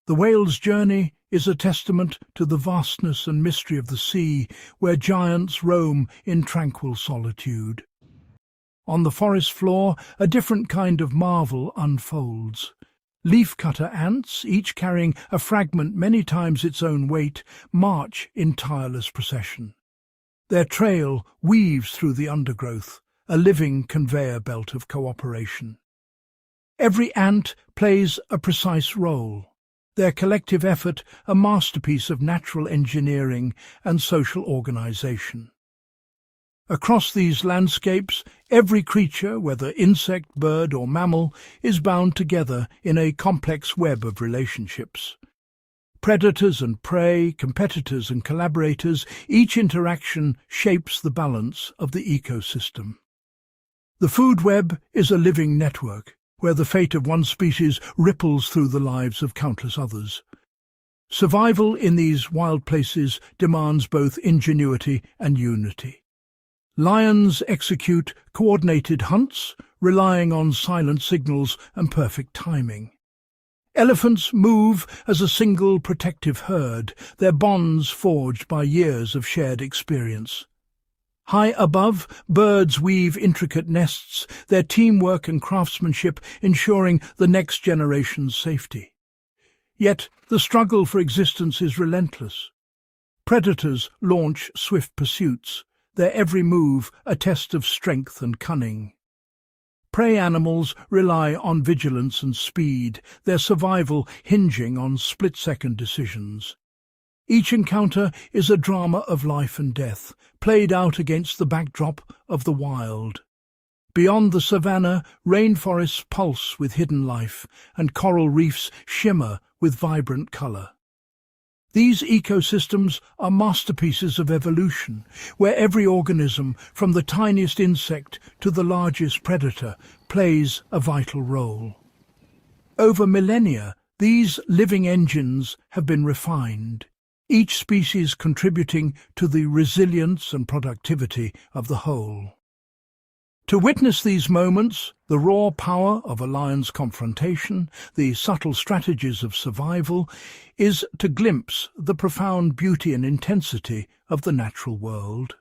The whale's journey is a testament to the vastness and mystery of the sea, where giants roam in tranquil solitude. On the forest floor, a different kind of marvel unfolds. Leaf-cutter ants, each carrying a fragment many times its own weight, march in tireless procession. Their trail weaves through the undergrowth, a living conveyor belt of cooperation. Every ant plays a precise role, their collective effort a masterpiece of natural engineering and social organization. Across these landscapes, every creature, whether insect, bird, or mammal, is bound together in a complex web of relationships. Predators and prey, competitors and collaborators, each interaction shapes the balance of the ecosystem. The food web is a living network, where the fate of one species ripples through the lives of countless others. Survival in these wild places demands both ingenuity and unity. Lions execute coordinated hunts, relying on silent signals and perfect timing. Elephants move as a single protective herd, their bonds forged by years of shared experience. High above, birds weave intricate nests, their teamwork and craftsmanship ensuring the next generation's safety. Yet the struggle for existence is relentless. Predators launch swift pursuits, their every move a test of strength and cunning. Prey animals rely on vigilance and speed, their survival hinging on split-second decisions. Each encounter is a drama of life and death, played out against the backdrop of the wild. Beyond the savanna, rainforests pulse with hidden life, and coral reefs shimmer with vibrant colour. These ecosystems are masterpieces of evolution, where every organism, from the tiniest insect to the largest predator, plays a vital role. Over millennia, these living engines have been refined, each species contributing to the resilience and productivity of the whole. To witness these moments, the raw power of a lion's confrontation, the subtle strategies of survival, is to glimpse the profound beauty and intensity of the natural world.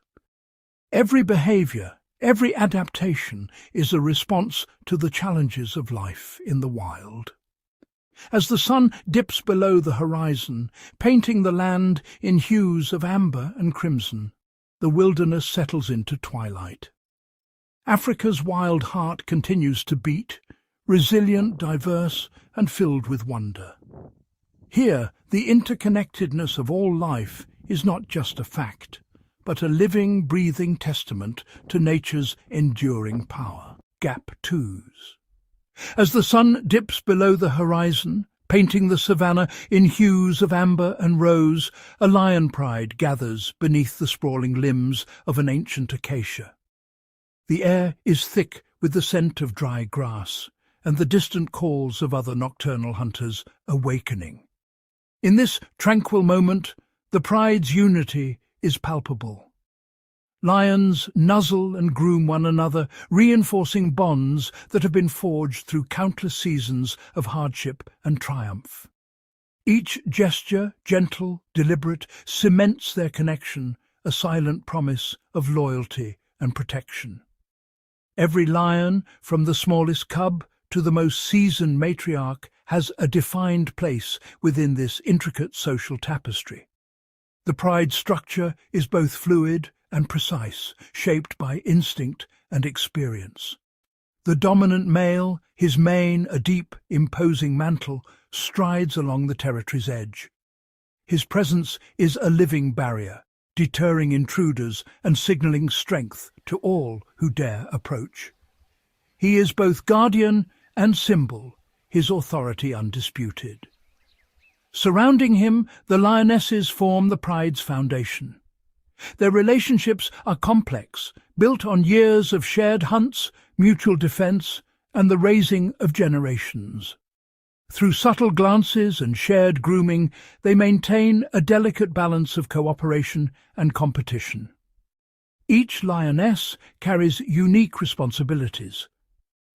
Every behaviour, every adaptation is a response to the challenges of life in the wild. As the sun dips below the horizon, painting the land in hues of amber and crimson, the wilderness settles into twilight. Africa's wild heart continues to beat, resilient, diverse, and filled with wonder. Here, the interconnectedness of all life is not just a fact, but a living, breathing testament to nature's enduring power. Gap 2s. As the sun dips below the horizon, painting the savanna in hues of amber and rose, a lion pride gathers beneath the sprawling limbs of an ancient acacia. The air is thick with the scent of dry grass, and the distant calls of other nocturnal hunters awakening. In this tranquil moment, the pride's unity is palpable. Lions nuzzle and groom one another, reinforcing bonds that have been forged through countless seasons of hardship and triumph. Each gesture, gentle, deliberate, cements their connection, a silent promise of loyalty and protection. Every lion, from the smallest cub to the most seasoned matriarch, has a defined place within this intricate social tapestry. The pride's structure is both fluid and precise, shaped by instinct and experience. The dominant male, his mane a deep, imposing mantle, strides along the territory's edge. His presence is a living barrier, deterring intruders and signalling strength to all who dare approach. He is both guardian and symbol, his authority undisputed. Surrounding him, the lionesses form the pride's foundation. Their relationships are complex, built on years of shared hunts, mutual defence, and the raising of generations. Through subtle glances and shared grooming, they maintain a delicate balance of cooperation and competition. Each lioness carries unique responsibilities.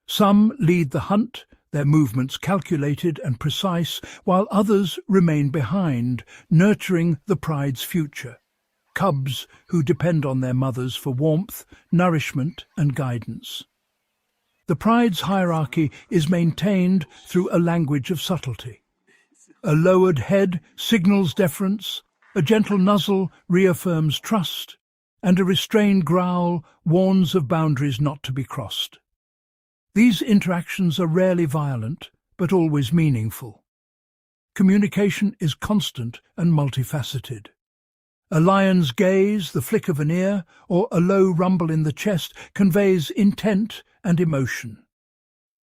Some lead the hunt, their movements calculated and precise, while others remain behind, nurturing the pride's future. Cubs who depend on their mothers for warmth, nourishment, and guidance. The pride's hierarchy is maintained through a language of subtlety. A lowered head signals deference, a gentle nuzzle reaffirms trust, and a restrained growl warns of boundaries not to be crossed. These interactions are rarely violent, but always meaningful. Communication is constant and multifaceted. A lion's gaze, the flick of an ear, or a low rumble in the chest conveys intent and emotion.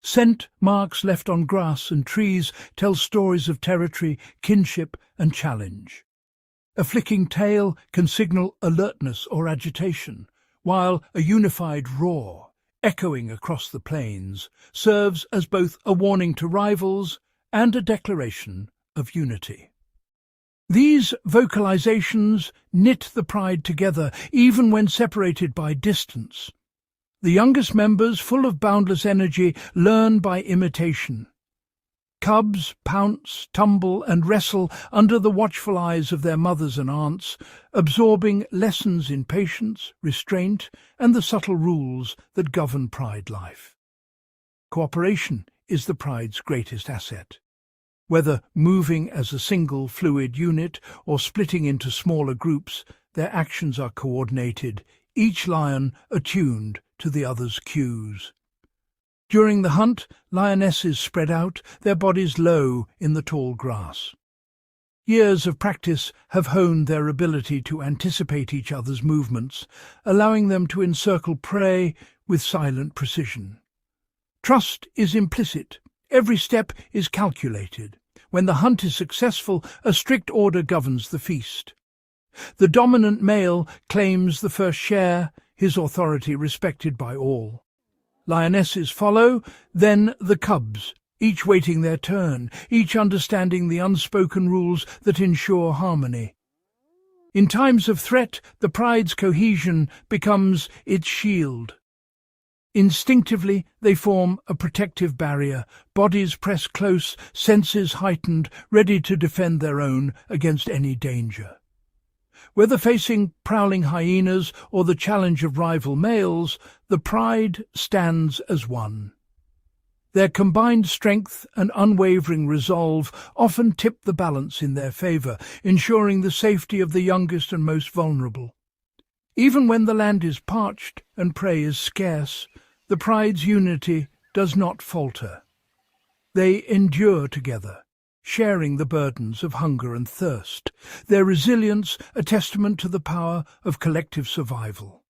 Scent marks left on grass and trees tell stories of territory, kinship, and challenge. A flicking tail can signal alertness or agitation, while a unified roar, echoing across the plains, serves as both a warning to rivals and a declaration of unity. These vocalizations knit the pride together, even when separated by distance. The youngest members, full of boundless energy, learn by imitation. Cubs pounce, tumble, and wrestle under the watchful eyes of their mothers and aunts, absorbing lessons in patience, restraint, and the subtle rules that govern pride life. Cooperation is the pride's greatest asset. Whether moving as a single fluid unit or splitting into smaller groups, their actions are coordinated, each lion attuned to the other's cues. During the hunt, lionesses spread out, their bodies low in the tall grass. Years of practice have honed their ability to anticipate each other's movements, allowing them to encircle prey with silent precision. Trust is implicit. Every step is calculated. When the hunt is successful, a strict order governs the feast. The dominant male claims the first share, his authority respected by all. Lionesses follow, then the cubs, each waiting their turn, each understanding the unspoken rules that ensure harmony. In times of threat, the pride's cohesion becomes its shield. Instinctively, they form a protective barrier, bodies pressed close, senses heightened, ready to defend their own against any danger. Whether facing prowling hyenas or the challenge of rival males, the pride stands as one. Their combined strength and unwavering resolve often tip the balance in their favour, ensuring the safety of the youngest and most vulnerable. Even when the land is parched and prey is scarce, the pride's unity does not falter. They endure together, sharing the burdens of hunger and thirst, their resilience a testament to the power of collective survival.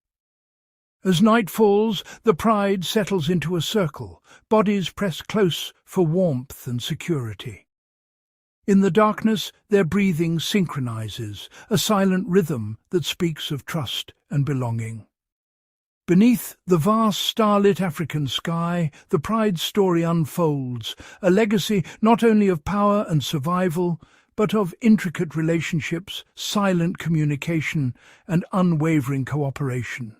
As night falls, the pride settles into a circle, bodies press close for warmth and security. In the darkness, their breathing synchronizes, a silent rhythm that speaks of trust and belonging. Beneath the vast starlit African sky, the pride's story unfolds, a legacy not only of power and survival, but of intricate relationships, silent communication, and unwavering cooperation.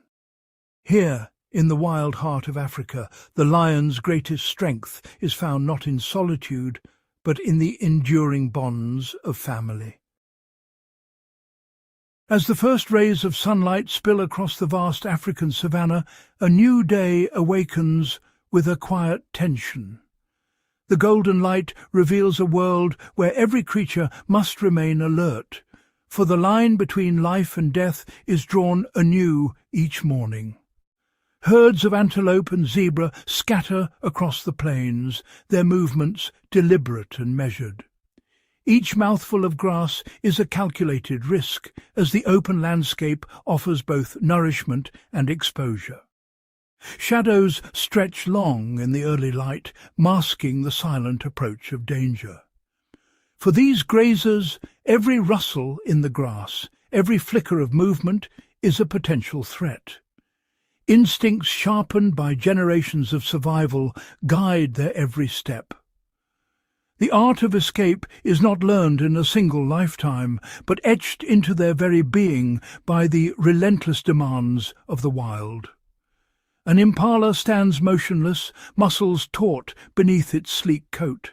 Here, in the wild heart of Africa, the lion's greatest strength is found not in solitude, but in the enduring bonds of family. As the first rays of sunlight spill across the vast African savanna, a new day awakens with a quiet tension. The golden light reveals a world where every creature must remain alert, for the line between life and death is drawn anew each morning. Herds of antelope and zebra scatter across the plains, their movements deliberate and measured. Each mouthful of grass is a calculated risk, as the open landscape offers both nourishment and exposure. Shadows stretch long in the early light, masking the silent approach of danger. For these grazers, every rustle in the grass, every flicker of movement is a potential threat. Instincts sharpened by generations of survival guide their every step. The art of escape is not learned in a single lifetime, but etched into their very being by the relentless demands of the wild. An impala stands motionless, muscles taut beneath its sleek coat.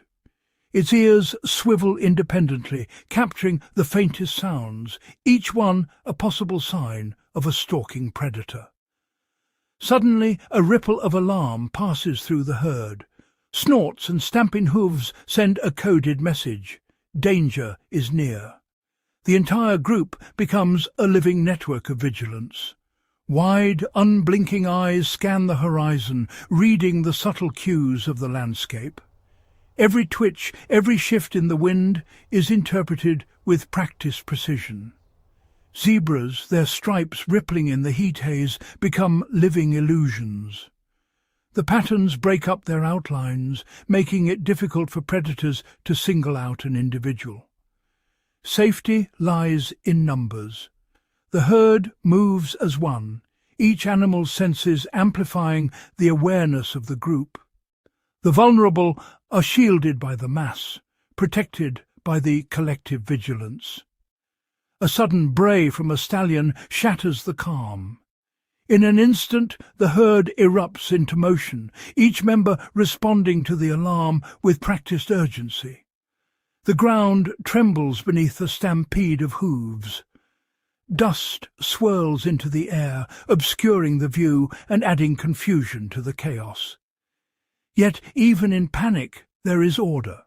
Its ears swivel independently, capturing the faintest sounds, each one a possible sign of a stalking predator. Suddenly, a ripple of alarm passes through the herd. Snorts and stamping hooves send a coded message. Danger is near. The entire group becomes a living network of vigilance. Wide, unblinking eyes scan the horizon, reading the subtle cues of the landscape. Every twitch, every shift in the wind is interpreted with practiced precision. Zebras, their stripes rippling in the heat haze, become living illusions. The patterns break up their outlines, making it difficult for predators to single out an individual. Safety lies in numbers. The herd moves as one, each animal's senses amplifying the awareness of the group. The vulnerable are shielded by the mass, protected by the collective vigilance. A sudden bray from a stallion shatters the calm. In an instant, the herd erupts into motion, each member responding to the alarm with practiced urgency. The ground trembles beneath a stampede of hooves. Dust swirls into the air, obscuring the view and adding confusion to the chaos. Yet even in panic, there is order.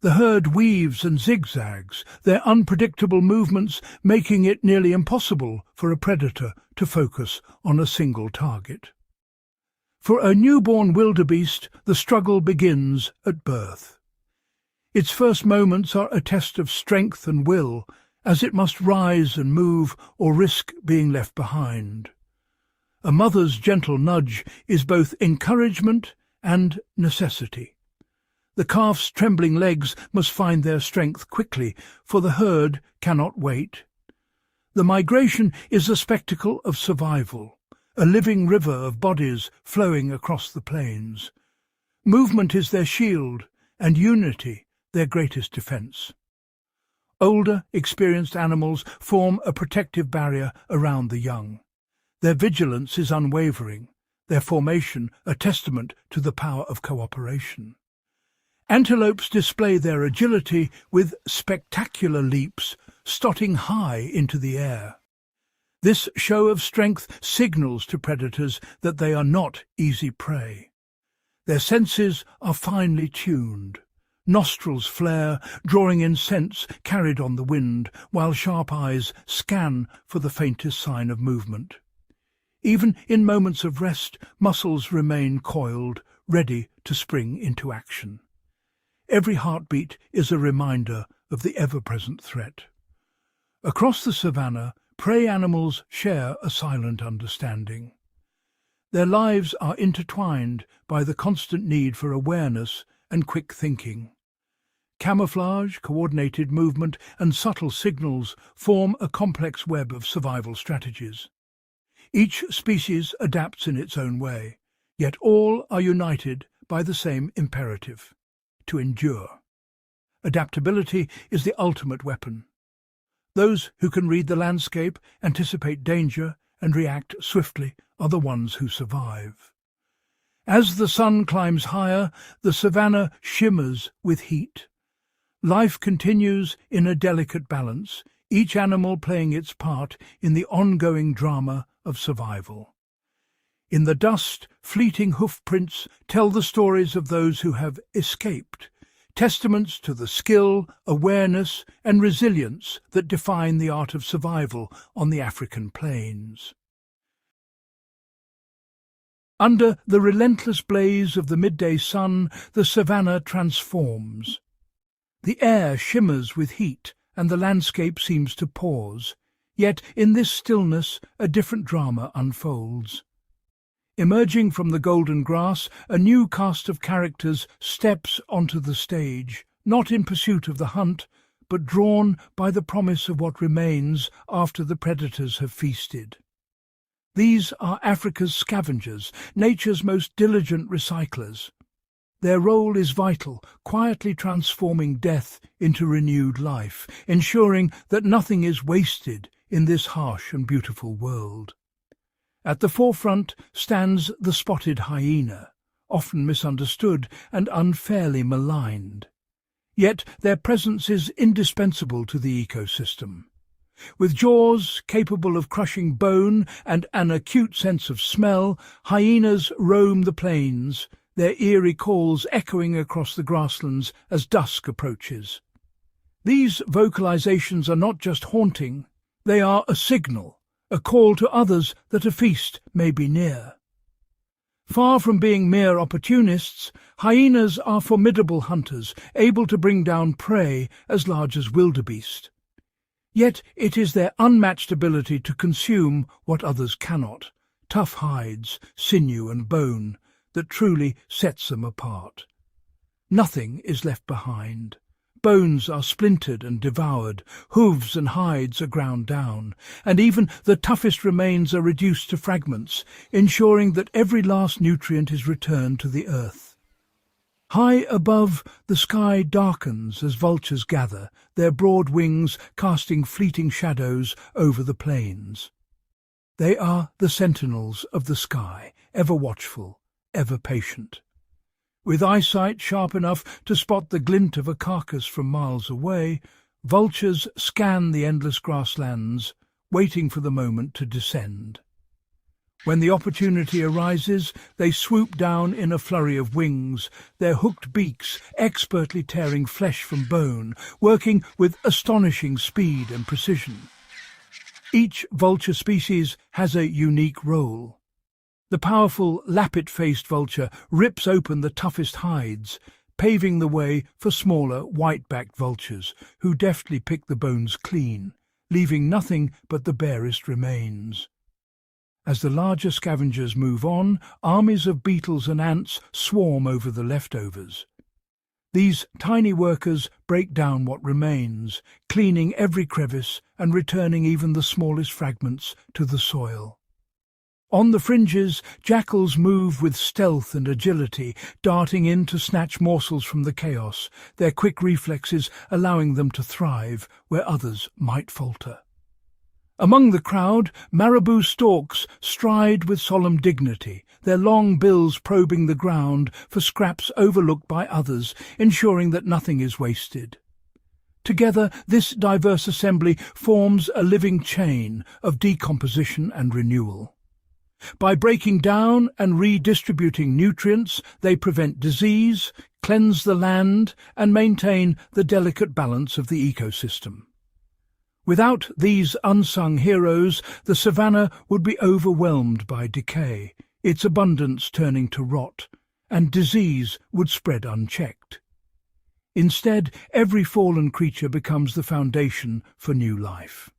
The herd weaves and zigzags, their unpredictable movements making it nearly impossible for a predator to focus on a single target. For a newborn wildebeest, the struggle begins at birth. Its first moments are a test of strength and will, as it must rise and move or risk being left behind. A mother's gentle nudge is both encouragement and necessity. The calf's trembling legs must find their strength quickly, for the herd cannot wait. The migration is a spectacle of survival, a living river of bodies flowing across the plains. Movement is their shield, and unity their greatest defence. Older, experienced animals form a protective barrier around the young. Their vigilance is unwavering, their formation a testament to the power of cooperation. Antelopes display their agility with spectacular leaps, stotting high into the air. This show of strength signals to predators that they are not easy prey. Their senses are finely tuned. Nostrils flare, drawing in scents carried on the wind, while sharp eyes scan for the faintest sign of movement. Even in moments of rest, muscles remain coiled, ready to spring into action. Every heartbeat is a reminder of the ever-present threat. Across the savannah, prey animals share a silent understanding. Their lives are intertwined by the constant need for awareness and quick thinking. Camouflage, coordinated movement, and subtle signals form a complex web of survival strategies. Each species adapts in its own way, yet all are united by the same imperative: to endure. Adaptability is the ultimate weapon. Those who can read the landscape, anticipate danger, and react swiftly are the ones who survive. As the sun climbs higher, the savannah shimmers with heat. Life continues in a delicate balance, each animal playing its part in the ongoing drama of survival. In the dust, fleeting hoofprints tell the stories of those who have escaped, testaments to the skill, awareness, and resilience that define the art of survival on the African plains. Under the relentless blaze of the midday sun, the savannah transforms. The air shimmers with heat, and the landscape seems to pause. Yet in this stillness a different drama unfolds. Emerging from the golden grass, a new cast of characters steps onto the stage, not in pursuit of the hunt, but drawn by the promise of what remains after the predators have feasted. These are Africa's scavengers, nature's most diligent recyclers. Their role is vital, quietly transforming death into renewed life, ensuring that nothing is wasted in this harsh and beautiful world. At the forefront stands the spotted hyena, often misunderstood and unfairly maligned. Yet their presence is indispensable to the ecosystem. With jaws capable of crushing bone and an acute sense of smell, hyenas roam the plains, their eerie calls echoing across the grasslands as dusk approaches. These vocalizations are not just haunting, they are a signal, a call to others that a feast may be near. Far from being mere opportunists, hyenas are formidable hunters, able to bring down prey as large as wildebeest. Yet it is their unmatched ability to consume what others cannot, tough hides, sinew and bone, that truly sets them apart. Nothing is left behind. Bones are splintered and devoured, hooves and hides are ground down, and even the toughest remains are reduced to fragments, ensuring that every last nutrient is returned to the earth. High above, the sky darkens as vultures gather, their broad wings casting fleeting shadows over the plains. They are the sentinels of the sky, ever watchful, ever patient. With eyesight sharp enough to spot the glint of a carcass from miles away, vultures scan the endless grasslands, waiting for the moment to descend. When the opportunity arises, they swoop down in a flurry of wings, their hooked beaks expertly tearing flesh from bone, working with astonishing speed and precision. Each vulture species has a unique role. The powerful lappet-faced vulture rips open the toughest hides, paving the way for smaller white-backed vultures, who deftly pick the bones clean, leaving nothing but the barest remains. As the larger scavengers move on, armies of beetles and ants swarm over the leftovers. These tiny workers break down what remains, cleaning every crevice and returning even the smallest fragments to the soil. On the fringes, jackals move with stealth and agility, darting in to snatch morsels from the chaos, their quick reflexes allowing them to thrive where others might falter. Among the crowd, marabou storks stride with solemn dignity, their long bills probing the ground for scraps overlooked by others, ensuring that nothing is wasted. Together, this diverse assembly forms a living chain of decomposition and renewal. By breaking down and redistributing nutrients, they prevent disease, cleanse the land, and maintain the delicate balance of the ecosystem. Without these unsung heroes, the Savannah would be overwhelmed by decay, its abundance turning to rot, and disease would spread unchecked. Instead, every fallen creature becomes the foundation for new life.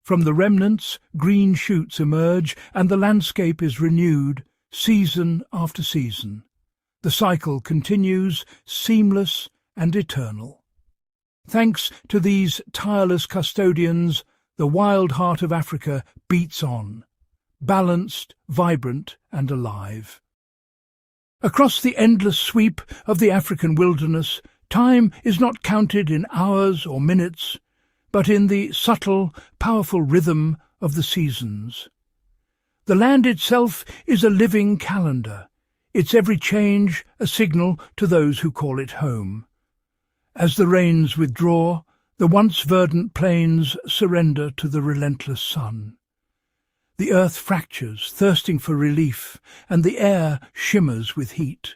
From the remnants, green shoots emerge, and the landscape is renewed, season after season. The cycle continues, seamless and eternal. Thanks to these tireless custodians, the wild heart of Africa beats on, balanced, vibrant and alive. Across the endless sweep of the African wilderness, time is not counted in hours or minutes, but in the subtle, powerful rhythm of the seasons. The land itself is a living calendar, its every change a signal to those who call it home. As the rains withdraw, the once verdant plains surrender to the relentless sun. The earth fractures, thirsting for relief, and the air shimmers with heat.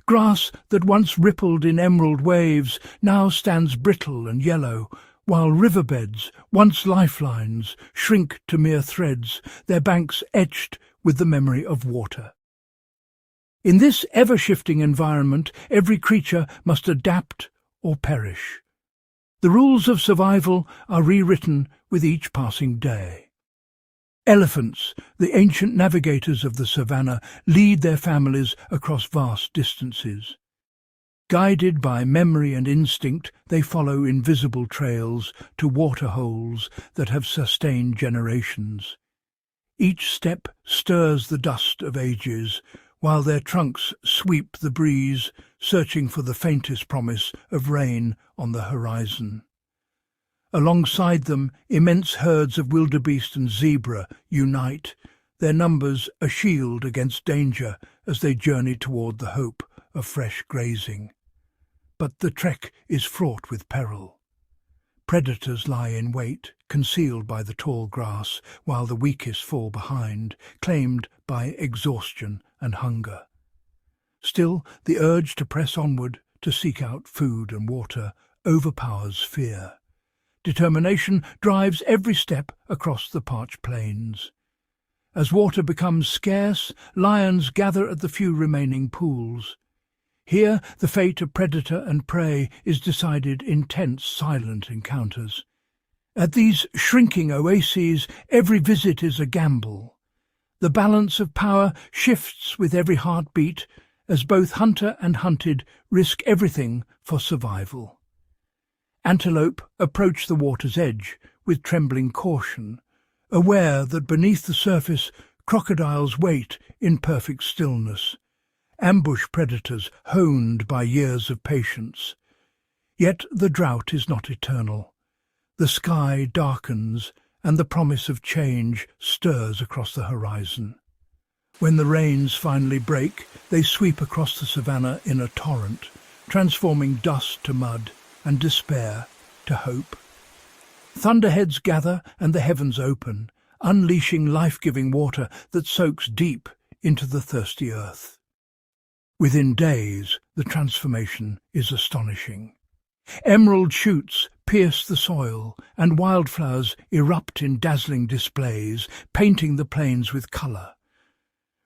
Grass that once rippled in emerald waves now stands brittle and yellow, while riverbeds, once lifelines, shrink to mere threads, their banks etched with the memory of water. In this ever-shifting environment, every creature must adapt or perish. The rules of survival are rewritten with each passing day. Elephants, the ancient navigators of the savannah, lead their families across vast distances. Guided by memory and instinct, they follow invisible trails to waterholes that have sustained generations. Each step stirs the dust of ages, while their trunks sweep the breeze, searching for the faintest promise of rain on the horizon. Alongside them, immense herds of wildebeest and zebra unite, their numbers a shield against danger as they journey toward the hope of fresh grazing. But the trek is fraught with peril. Predators lie in wait, concealed by the tall grass, while the weakest fall behind, claimed by exhaustion and hunger. Still, the urge to press onward, to seek out food and water, overpowers fear. Determination drives every step across the parched plains. As water becomes scarce, lions gather at the few remaining pools. Here, the fate of predator and prey is decided in tense, silent encounters. At these shrinking oases, every visit is a gamble. The balance of power shifts with every heartbeat, as both hunter and hunted risk everything for survival. Antelope approach the water's edge with trembling caution, aware that beneath the surface crocodiles wait in perfect stillness, ambush predators honed by years of patience. Yet the drought is not eternal. The sky darkens and the promise of change stirs across the horizon. When the rains finally break, they sweep across the savannah in a torrent, transforming dust to mud and despair to hope. Thunderheads gather and the heavens open, unleashing life-giving water that soaks deep into the thirsty earth. Within days, the transformation is astonishing. Emerald shoots pierce the soil, and wildflowers erupt in dazzling displays, painting the plains with colour.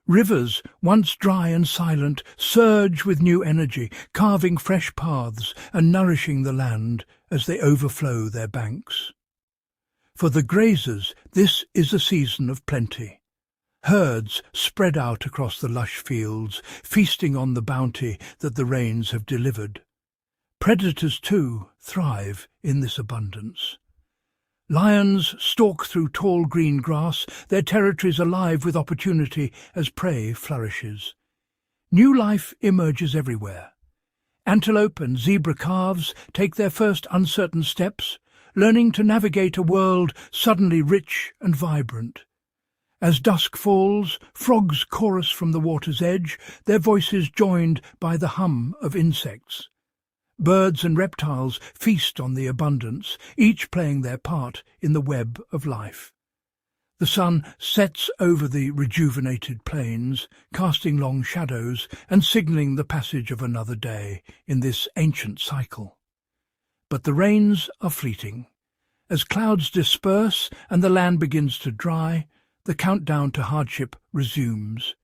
Rivers, once dry and silent, surge with new energy, carving fresh paths and nourishing the land as they overflow their banks. For the grazers, this is a season of plenty. Herds spread out across the lush fields, feasting on the bounty that the rains have delivered. Predators, too, thrive in this abundance. Lions stalk through tall green grass, their territories alive with opportunity as prey flourishes. New life emerges everywhere. Antelope and zebra calves take their first uncertain steps, learning to navigate a world suddenly rich and vibrant. As dusk falls, frogs chorus from the water's edge, their voices joined by the hum of insects. Birds and reptiles feast on the abundance, each playing their part in the web of life. The sun sets over the rejuvenated plains, casting long shadows and signalling the passage of another day in this ancient cycle. But the rains are fleeting. As clouds disperse and the land begins to dry, the countdown to hardship resumes.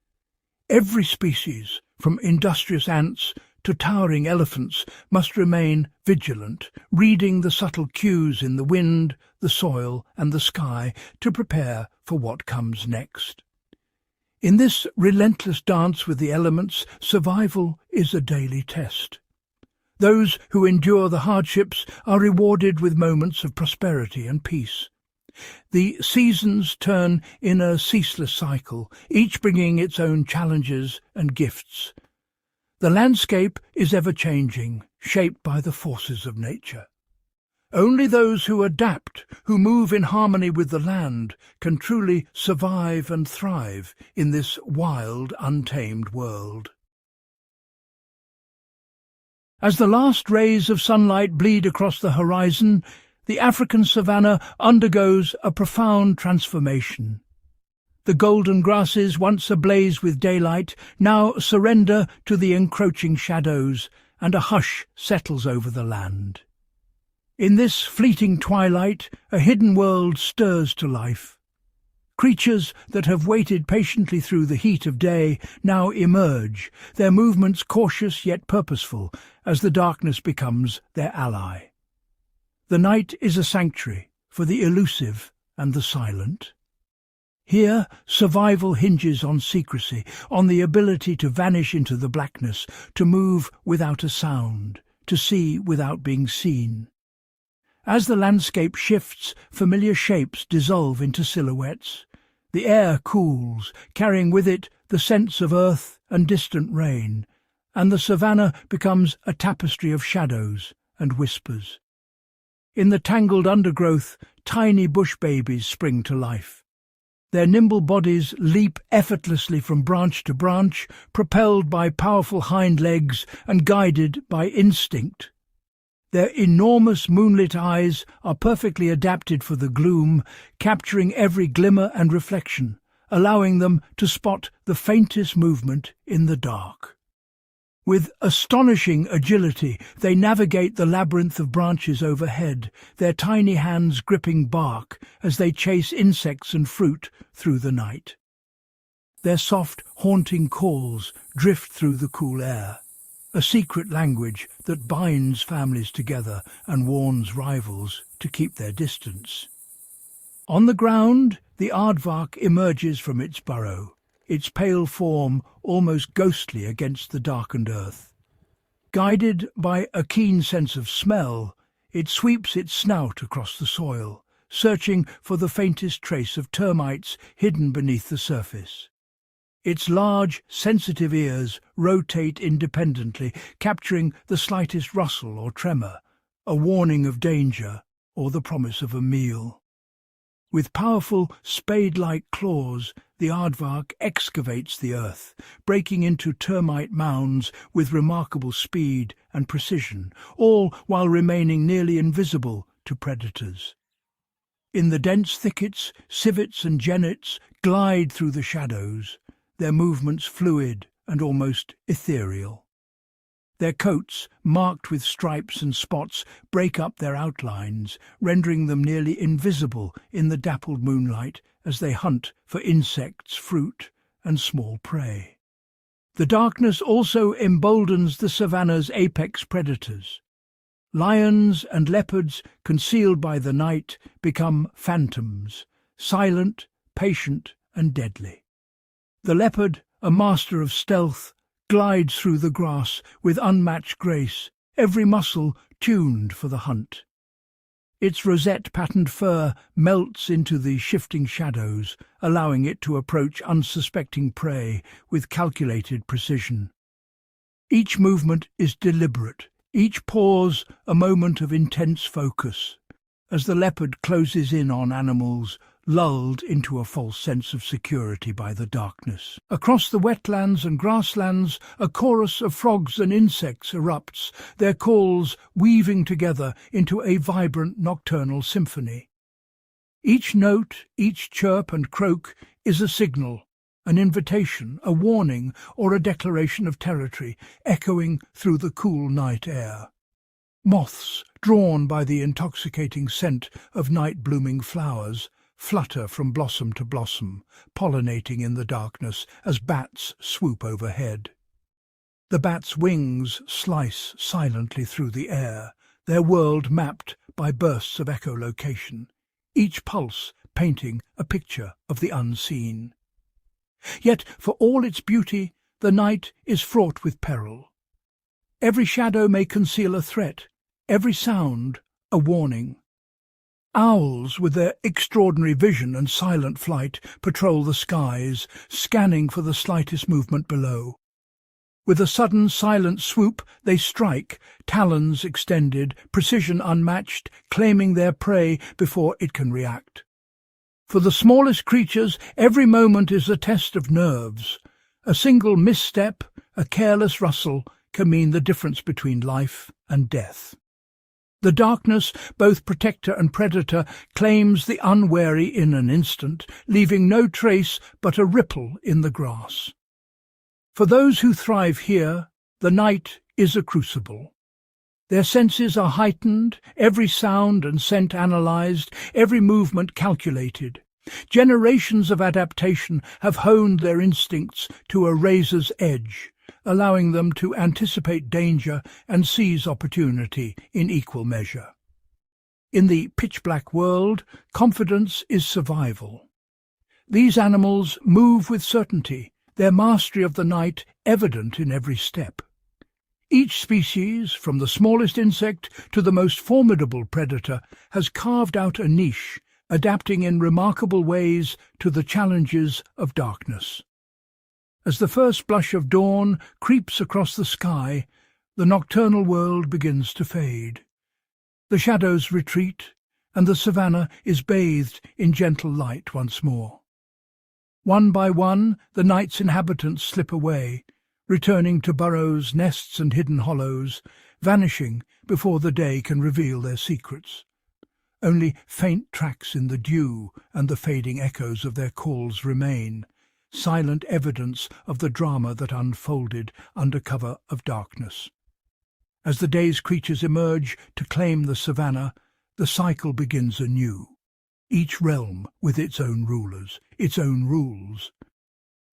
Every species, from industrious ants to towering elephants, must remain vigilant, reading the subtle cues in the wind, the soil, and the sky to prepare for what comes next. In this relentless dance with the elements, survival is a daily test. Those who endure the hardships are rewarded with moments of prosperity and peace. The seasons turn in a ceaseless cycle, each bringing its own challenges and gifts. The landscape is ever-changing, shaped by the forces of nature. Only those who adapt, who move in harmony with the land, can truly survive and thrive in this wild, untamed world. As the last rays of sunlight bleed across the horizon, the African savanna undergoes a profound transformation. The golden grasses, once ablaze with daylight, now surrender to the encroaching shadows, and a hush settles over the land. In this fleeting twilight, a hidden world stirs to life. Creatures that have waited patiently through the heat of day now emerge, their movements cautious yet purposeful, as the darkness becomes their ally. The night is a sanctuary for the elusive and the silent. Here, survival hinges on secrecy, on the ability to vanish into the blackness, to move without a sound, to see without being seen. As the landscape shifts, familiar shapes dissolve into silhouettes. The air cools, carrying with it the scents of earth and distant rain, and the savannah becomes a tapestry of shadows and whispers. In the tangled undergrowth, tiny bush babies spring to life. Their nimble bodies leap effortlessly from branch to branch, propelled by powerful hind legs and guided by instinct. Their enormous moonlit eyes are perfectly adapted for the gloom, capturing every glimmer and reflection, allowing them to spot the faintest movement in the dark. With astonishing agility, they navigate the labyrinth of branches overhead, their tiny hands gripping bark as they chase insects and fruit through the night. Their soft, haunting calls drift through the cool air, a secret language that binds families together and warns rivals to keep their distance. On the ground, the aardvark emerges from its burrow, its pale form almost ghostly against the darkened earth. Guided by a keen sense of smell, it sweeps its snout across the soil, searching for the faintest trace of termites hidden beneath the surface. Its large, sensitive ears rotate independently, capturing the slightest rustle or tremor, a warning of danger or the promise of a meal. With powerful spade-like claws, the aardvark excavates the earth, breaking into termite mounds with remarkable speed and precision, all while remaining nearly invisible to predators. In the dense thickets, civets and genets glide through the shadows, their movements fluid and almost ethereal. Their coats, marked with stripes and spots, break up their outlines, rendering them nearly invisible in the dappled moonlight as they hunt for insects, fruit, and small prey. The darkness also emboldens the savanna's apex predators. Lions and leopards, concealed by the night, become phantoms, silent, patient, and deadly. The leopard, a master of stealth, glides through the grass with unmatched grace, every muscle tuned for the hunt. Its rosette-patterned fur melts into the shifting shadows, allowing it to approach unsuspecting prey with calculated precision. Each movement is deliberate, each pause a moment of intense focus, as the leopard closes in on animals, lulled into a false sense of security by the darkness. Across the wetlands and grasslands, a chorus of frogs and insects erupts, their calls weaving together into a vibrant nocturnal symphony. Each note, each chirp and croak is a signal, an invitation, a warning, or a declaration of territory, echoing through the cool night air. Moths, drawn by the intoxicating scent of night-blooming flowers, flutter from blossom to blossom, pollinating in the darkness as bats swoop overhead. The bats' wings slice silently through the air, their world mapped by bursts of echolocation, each pulse painting a picture of the unseen. Yet, for all its beauty, the night is fraught with peril. Every shadow may conceal a threat, every sound a warning. Owls, with their extraordinary vision and silent flight, patrol the skies, scanning for the slightest movement below. With a sudden, silent swoop, they strike, talons extended, precision unmatched, claiming their prey before it can react. For the smallest creatures, every moment is a test of nerves. A single misstep, a careless rustle, can mean the difference between life and death. The darkness, both protector and predator, claims the unwary in an instant, leaving no trace but a ripple in the grass. For those who thrive here, the night is a crucible. Their senses are heightened, every sound and scent analyzed, every movement calculated. Generations of adaptation have honed their instincts to a razor's edge, allowing them to anticipate danger and seize opportunity in equal measure. In the pitch-black world, confidence is survival. These animals move with certainty, their mastery of the night evident in every step. Each species, from the smallest insect to the most formidable predator, has carved out a niche, adapting in remarkable ways to the challenges of darkness. As the first blush of dawn creeps across the sky, the nocturnal world begins to fade. The shadows retreat, and the savannah is bathed in gentle light once more. One by one, the night's inhabitants slip away, returning to burrows, nests and hidden hollows, vanishing before the day can reveal their secrets. Only faint tracks in the dew and the fading echoes of their calls remain, silent evidence of the drama that unfolded under cover of darkness. As the day's creatures emerge to claim the savannah, the cycle begins anew, each realm with its own rulers, its own rules.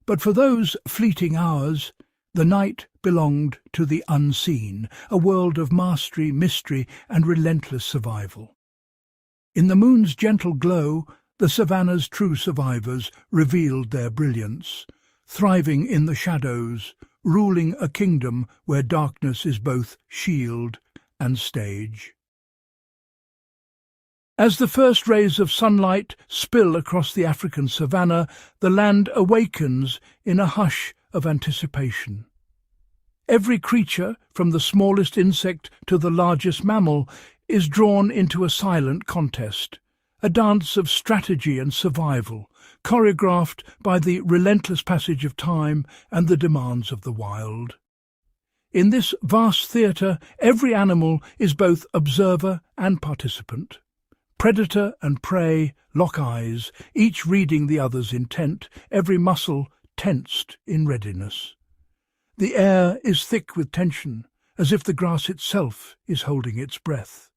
But for those fleeting hours, the night belonged to the unseen, a world of mastery, mystery, and relentless survival. In the moon's gentle glow, the savannah's true survivors revealed their brilliance, thriving in the shadows, ruling a kingdom where darkness is both shield and stage. As the first rays of sunlight spill across the African savannah, the land awakens in a hush of anticipation. Every creature, from the smallest insect to the largest mammal, is drawn into a silent contest, a dance of strategy and survival, choreographed by the relentless passage of time and the demands of the wild. In this vast theatre, every animal is both observer and participant. Predator and prey lock eyes, each reading the other's intent, every muscle tensed in readiness. The air is thick with tension, as if the grass itself is holding its breath.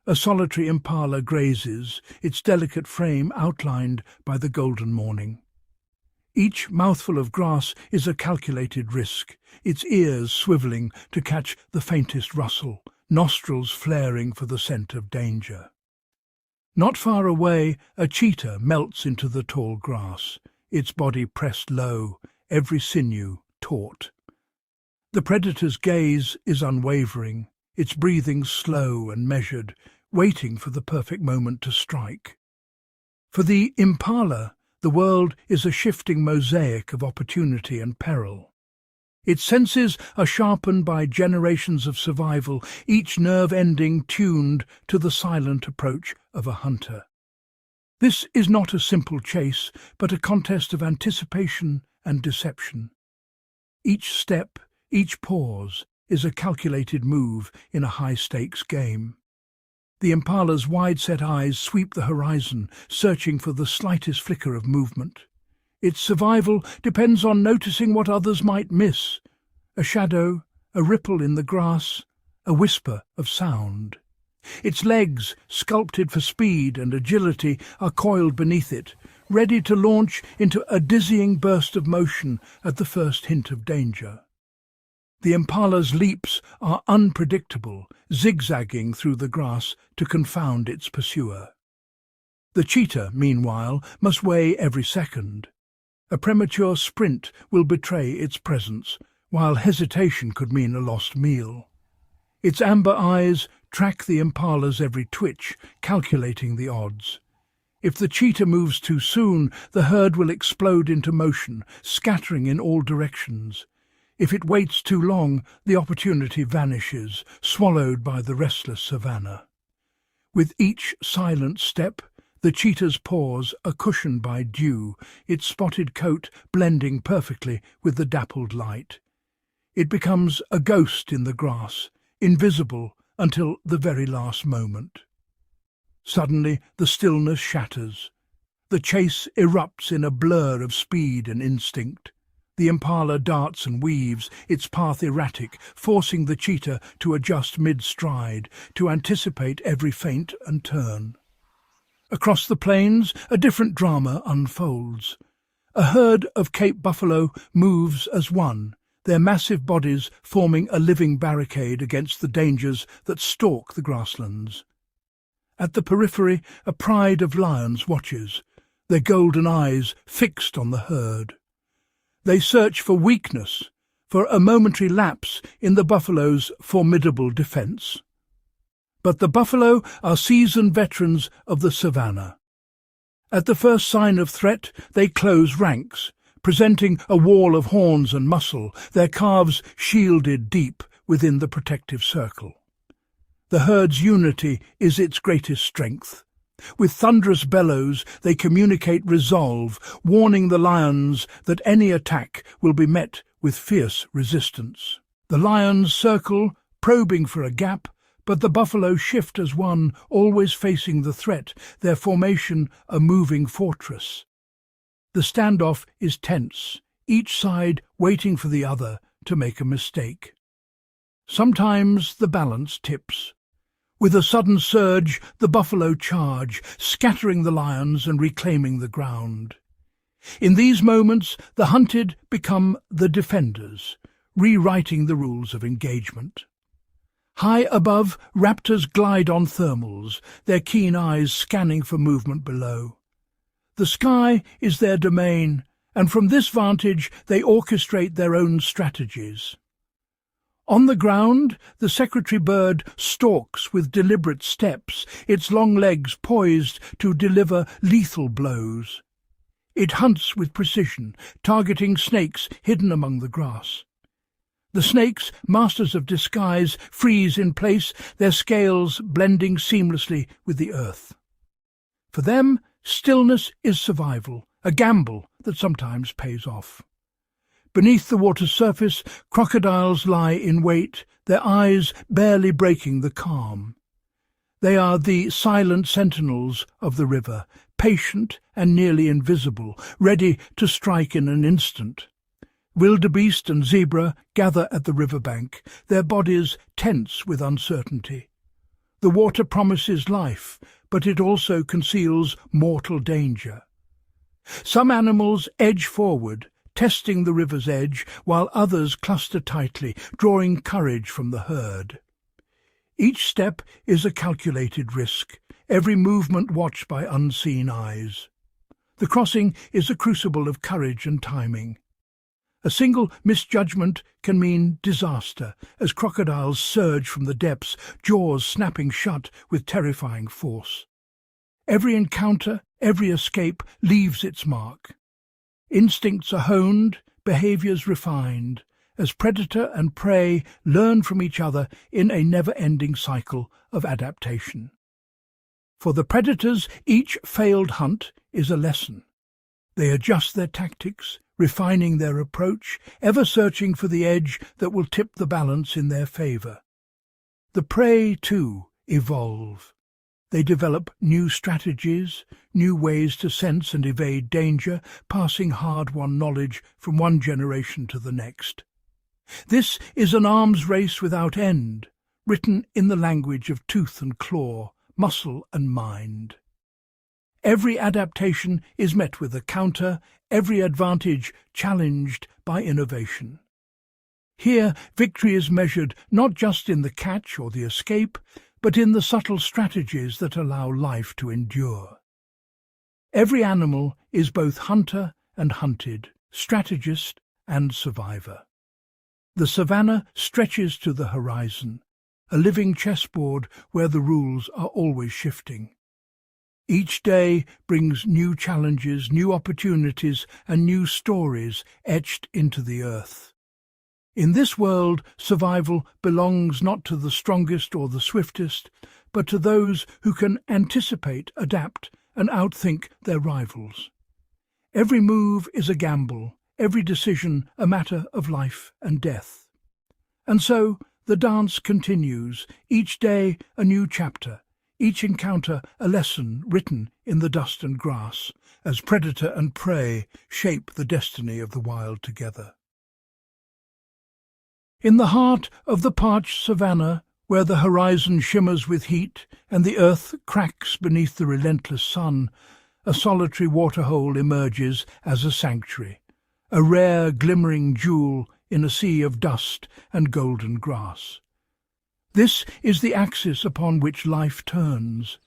A solitary impala grazes, its delicate frame outlined by the golden morning. Each mouthful of grass is a calculated risk, its ears swivelling to catch the faintest rustle, nostrils flaring for the scent of danger. Not far away, a cheetah melts into the tall grass, its body pressed low, every sinew taut. The predator's gaze is unwavering, its breathing slow and measured, waiting for the perfect moment to strike. For the impala, the world is a shifting mosaic of opportunity and peril. Its senses are sharpened by generations of survival, each nerve ending tuned to the silent approach of a hunter. This is not a simple chase, but a contest of anticipation and deception. Each step, each pause, is a calculated move in a high-stakes game. The impala's wide-set eyes sweep the horizon, searching for the slightest flicker of movement. Its survival depends on noticing what others might miss. A shadow, a ripple in the grass, a whisper of sound. Its legs, sculpted for speed and agility, are coiled beneath it, ready to launch into a dizzying burst of motion at the first hint of danger. The impala's leaps are unpredictable, zigzagging through the grass to confound its pursuer. The cheetah, meanwhile, must weigh every second. A premature sprint will betray its presence, while hesitation could mean a lost meal. Its amber eyes track the impala's every twitch, calculating the odds. If the cheetah moves too soon, the herd will explode into motion, scattering in all directions. If it waits too long, the opportunity vanishes, swallowed by the restless Savannah. With each silent step, the cheetah's paws are cushioned by dew, its spotted coat blending perfectly with the dappled light. It becomes a ghost in the grass, invisible until the very last moment. Suddenly, the stillness shatters. The chase erupts in a blur of speed and instinct. The impala darts and weaves, its path erratic, forcing the cheetah to adjust mid-stride, to anticipate every feint and turn. Across the plains, a different drama unfolds. A herd of Cape buffalo moves as one, their massive bodies forming a living barricade against the dangers that stalk the grasslands. At the periphery, a pride of lions watches, their golden eyes fixed on the herd. They search for weakness, for a momentary lapse in the buffalo's formidable defence. But the buffalo are seasoned veterans of the Savannah. At the first sign of threat, they close ranks, presenting a wall of horns and muscle, their calves shielded deep within the protective circle. The herd's unity is its greatest strength. With thunderous bellows, they communicate resolve, warning the lions that any attack will be met with fierce resistance. The lions circle, probing for a gap, but the buffalo shift as one, always facing the threat, their formation a moving fortress. The standoff is tense, each side waiting for the other to make a mistake. Sometimes the balance tips. With a sudden surge, the buffalo charge, scattering the lions and reclaiming the ground. In these moments, the hunted become the defenders, rewriting the rules of engagement. High above, raptors glide on thermals, their keen eyes scanning for movement below. The sky is their domain, and from this vantage they orchestrate their own strategies. On the ground, the secretary bird stalks with deliberate steps, its long legs poised to deliver lethal blows. It hunts with precision, targeting snakes hidden among the grass. The snakes, masters of disguise, freeze in place, their scales blending seamlessly with the earth. For them, stillness is survival, a gamble that sometimes pays off. Beneath the water's surface, crocodiles lie in wait, their eyes barely breaking the calm. They are the silent sentinels of the river, patient and nearly invisible, ready to strike in an instant. Wildebeest and zebra gather at the riverbank, their bodies tense with uncertainty. The water promises life, but it also conceals mortal danger. Some animals edge forward, testing the river's edge, while others cluster tightly, drawing courage from the herd. Each step is a calculated risk, every movement watched by unseen eyes. The crossing is a crucible of courage and timing. A single misjudgment can mean disaster, as crocodiles surge from the depths, jaws snapping shut with terrifying force. Every encounter, every escape leaves its mark. Instincts are honed, behaviors refined, as predator and prey learn from each other in a never-ending cycle of adaptation. For the predators, each failed hunt is a lesson. They adjust their tactics, refining their approach, ever searching for the edge that will tip the balance in their favor. The prey, too, evolve. They develop new strategies, new ways to sense and evade danger, passing hard-won knowledge from one generation to the next. This is an arms race without end, written in the language of tooth and claw, muscle and mind. Every adaptation is met with a counter, every advantage challenged by innovation. Here, victory is measured not just in the catch or the escape, but in the subtle strategies that allow life to endure. Every animal is both hunter and hunted, strategist and survivor. The Savannah stretches to the horizon, a living chessboard where the rules are always shifting. Each day brings new challenges, new opportunities, and new stories etched into the earth. In this world, survival belongs not to the strongest or the swiftest, but to those who can anticipate, adapt, and outthink their rivals. Every move is a gamble, every decision a matter of life and death. And so the dance continues, each day a new chapter, each encounter a lesson written in the dust and grass, as predator and prey shape the destiny of the wild together. In the heart of the parched Savannah, where the horizon shimmers with heat and the earth cracks beneath the relentless sun, a solitary waterhole emerges as a sanctuary, a rare glimmering jewel in a sea of dust and golden grass. This is the axis upon which life turns.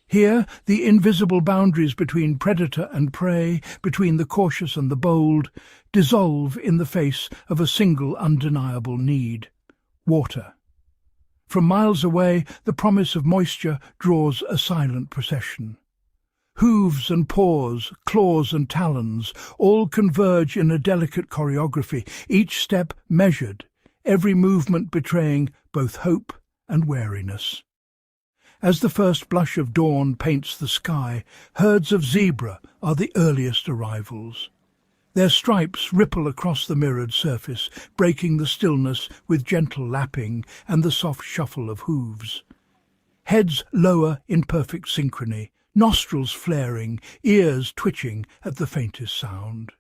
Here, the invisible boundaries between predator and prey, between the cautious and the bold, dissolve in the face of a single undeniable need: water. From miles away, the promise of moisture draws a silent procession. Hooves and paws, claws and talons, all converge in a delicate choreography, each step measured, every movement betraying both hope and wariness. As the first blush of dawn paints the sky, herds of zebra are the earliest arrivals. Their stripes ripple across the mirrored surface, breaking the stillness with gentle lapping and the soft shuffle of hooves. Heads lower in perfect synchrony, nostrils flaring, ears twitching at the faintest sound.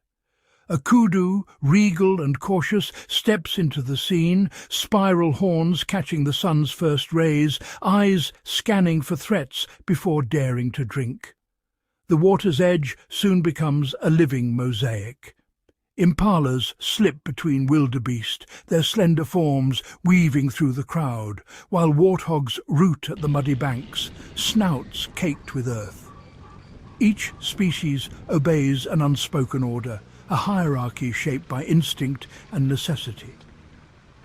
A kudu, regal and cautious, steps into the scene, spiral horns catching the sun's first rays, eyes scanning for threats before daring to drink. The water's edge soon becomes a living mosaic. Impalas slip between wildebeest, their slender forms weaving through the crowd, while warthogs root at the muddy banks, snouts caked with earth. Each species obeys an unspoken order, a hierarchy shaped by instinct and necessity.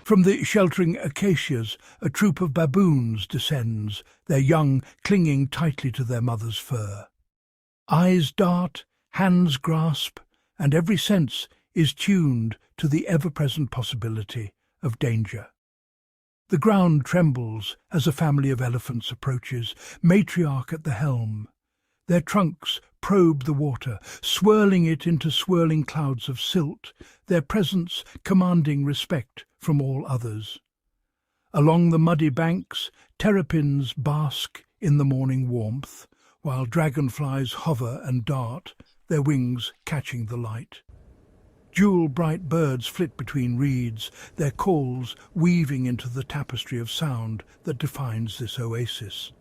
From the sheltering acacias, a troop of baboons descends, their young clinging tightly to their mother's fur. Eyes dart, hands grasp, and every sense is tuned to the ever-present possibility of danger. The ground trembles as a family of elephants approaches, matriarch at the helm. Their trunks probe the water, swirling it into swirling clouds of silt, their presence commanding respect from all others. Along the muddy banks, terrapins bask in the morning warmth, while dragonflies hover and dart, their wings catching the light. Jewel-bright birds flit between reeds, their calls weaving into the tapestry of sound that defines this oasis.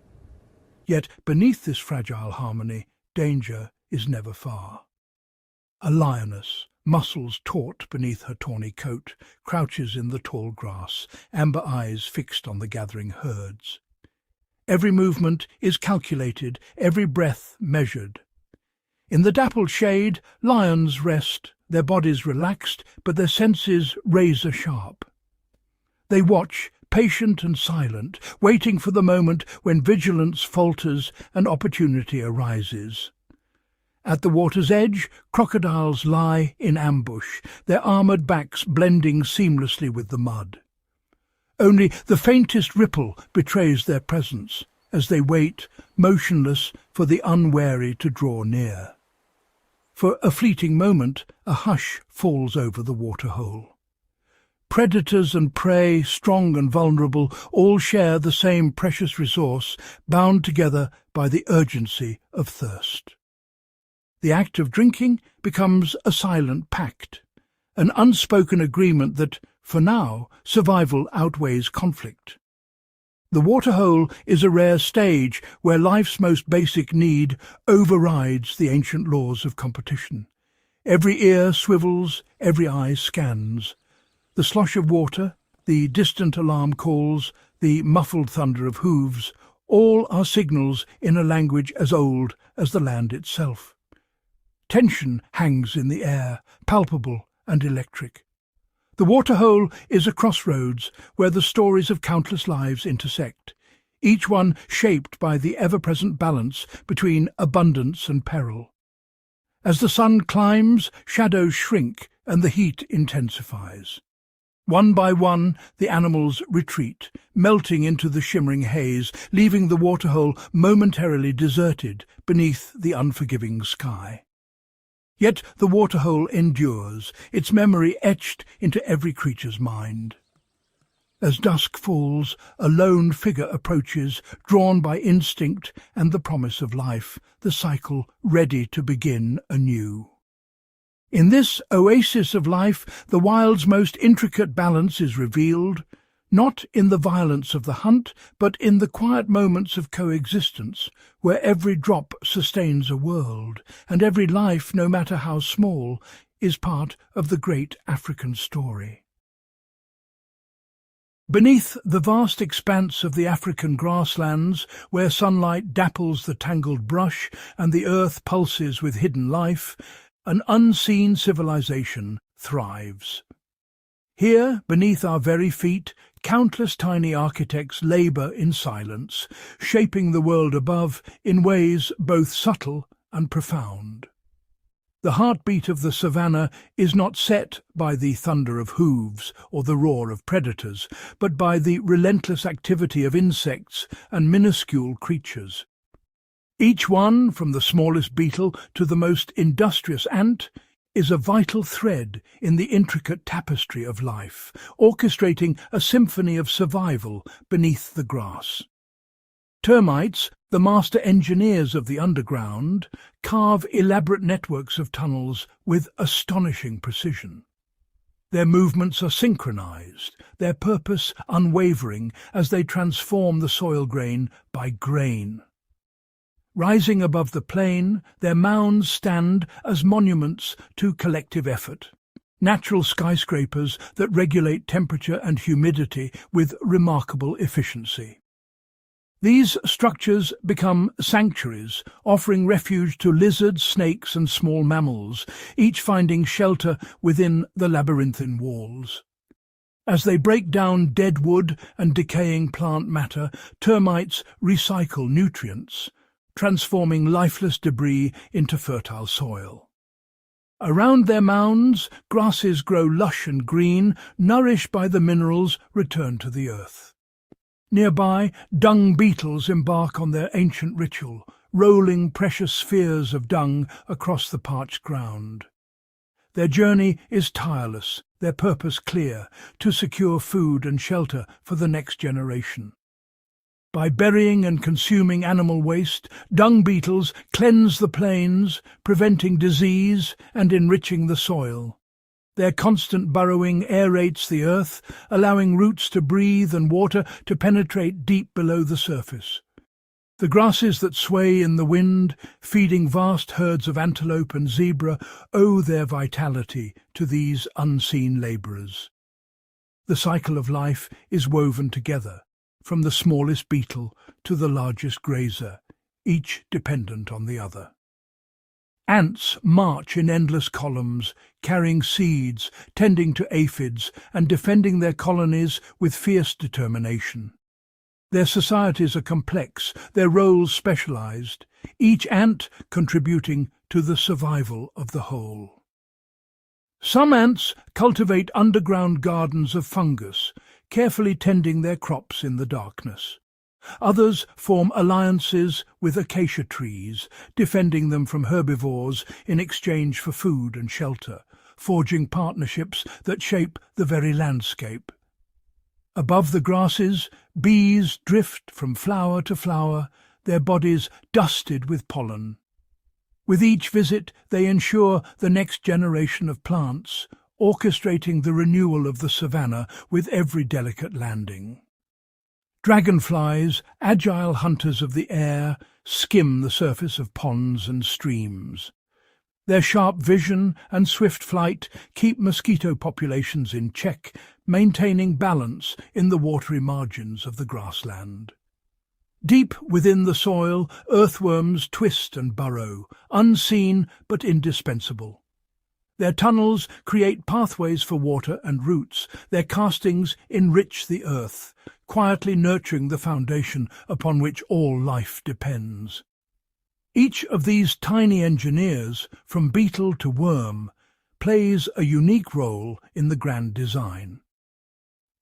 Yet beneath this fragile harmony, danger is never far. A lioness, muscles taut beneath her tawny coat, crouches in the tall grass, amber eyes fixed on the gathering herds. Every movement is calculated, every breath measured. In the dappled shade, lions rest, their bodies relaxed, but their senses razor-sharp. They watch, patient and silent, waiting for the moment when vigilance falters and opportunity arises. At the water's edge, crocodiles lie in ambush, their armoured backs blending seamlessly with the mud. Only the faintest ripple betrays their presence, as they wait, motionless, for the unwary to draw near. For a fleeting moment, a hush falls over the waterhole. Predators and prey, strong and vulnerable, all share the same precious resource, bound together by the urgency of thirst. The act of drinking becomes a silent pact, an unspoken agreement that, for now, survival outweighs conflict. The waterhole is a rare stage where life's most basic need overrides the ancient laws of competition. Every ear swivels, every eye scans. The slosh of water, the distant alarm calls, the muffled thunder of hooves, all are signals in a language as old as the land itself. Tension hangs in the air, palpable and electric. The waterhole is a crossroads where the stories of countless lives intersect, each one shaped by the ever-present balance between abundance and peril. As the sun climbs, shadows shrink and the heat intensifies. One by one, the animals retreat, melting into the shimmering haze, leaving the waterhole momentarily deserted beneath the unforgiving sky. Yet the waterhole endures, its memory etched into every creature's mind. As dusk falls, a lone figure approaches, drawn by instinct and the promise of life, the cycle ready to begin anew. In this oasis of life, the wild's most intricate balance is revealed, not in the violence of the hunt, but in the quiet moments of coexistence, where every drop sustains a world, and every life, no matter how small, is part of the great African story. Beneath the vast expanse of the African grasslands, where sunlight dapples the tangled brush and the earth pulses with hidden life, an unseen civilization thrives. Here, beneath our very feet, countless tiny architects labour in silence, shaping the world above in ways both subtle and profound. The heartbeat of the Savannah is not set by the thunder of hooves or the roar of predators, but by the relentless activity of insects and minuscule creatures. Each one, from the smallest beetle to the most industrious ant, is a vital thread in the intricate tapestry of life, orchestrating a symphony of survival beneath the grass. Termites, the master engineers of the underground, carve elaborate networks of tunnels with astonishing precision. Their movements are synchronized, their purpose unwavering as they transform the soil grain by grain. Rising above the plain, their mounds stand as monuments to collective effort, natural skyscrapers that regulate temperature and humidity with remarkable efficiency. These structures become sanctuaries, offering refuge to lizards, snakes and small mammals, each finding shelter within the labyrinthine walls. As they break down dead wood and decaying plant matter, termites recycle nutrients, transforming lifeless debris into fertile soil. Around their mounds, grasses grow lush and green, nourished by the minerals returned to the earth. Nearby, dung beetles embark on their ancient ritual, rolling precious spheres of dung across the parched ground. Their journey is tireless, their purpose clear, to secure food and shelter for the next generation. By burying and consuming animal waste, dung beetles cleanse the plains, preventing disease and enriching the soil. Their constant burrowing aerates the earth, allowing roots to breathe and water to penetrate deep below the surface. The grasses that sway in the wind, feeding vast herds of antelope and zebra, owe their vitality to these unseen labourers. The cycle of life is woven together, from the smallest beetle to the largest grazer, each dependent on the other. Ants march in endless columns, carrying seeds, tending to aphids, and defending their colonies with fierce determination. Their societies are complex, their roles specialized, each ant contributing to the survival of the whole. Some ants cultivate underground gardens of fungus, carefully tending their crops in the darkness. Others form alliances with acacia trees, defending them from herbivores in exchange for food and shelter, forging partnerships that shape the very landscape. Above the grasses, bees drift from flower to flower, their bodies dusted with pollen. With each visit, they ensure the next generation of plants, orchestrating the renewal of the savanna with every delicate landing. Dragonflies, agile hunters of the air, skim the surface of ponds and streams. Their sharp vision and swift flight keep mosquito populations in check, maintaining balance in the watery margins of the grassland. Deep within the soil, earthworms twist and burrow, unseen but indispensable. Their tunnels create pathways for water and roots. Their castings enrich the earth, quietly nurturing the foundation upon which all life depends. Each of these tiny engineers, from beetle to worm, plays a unique role in the grand design.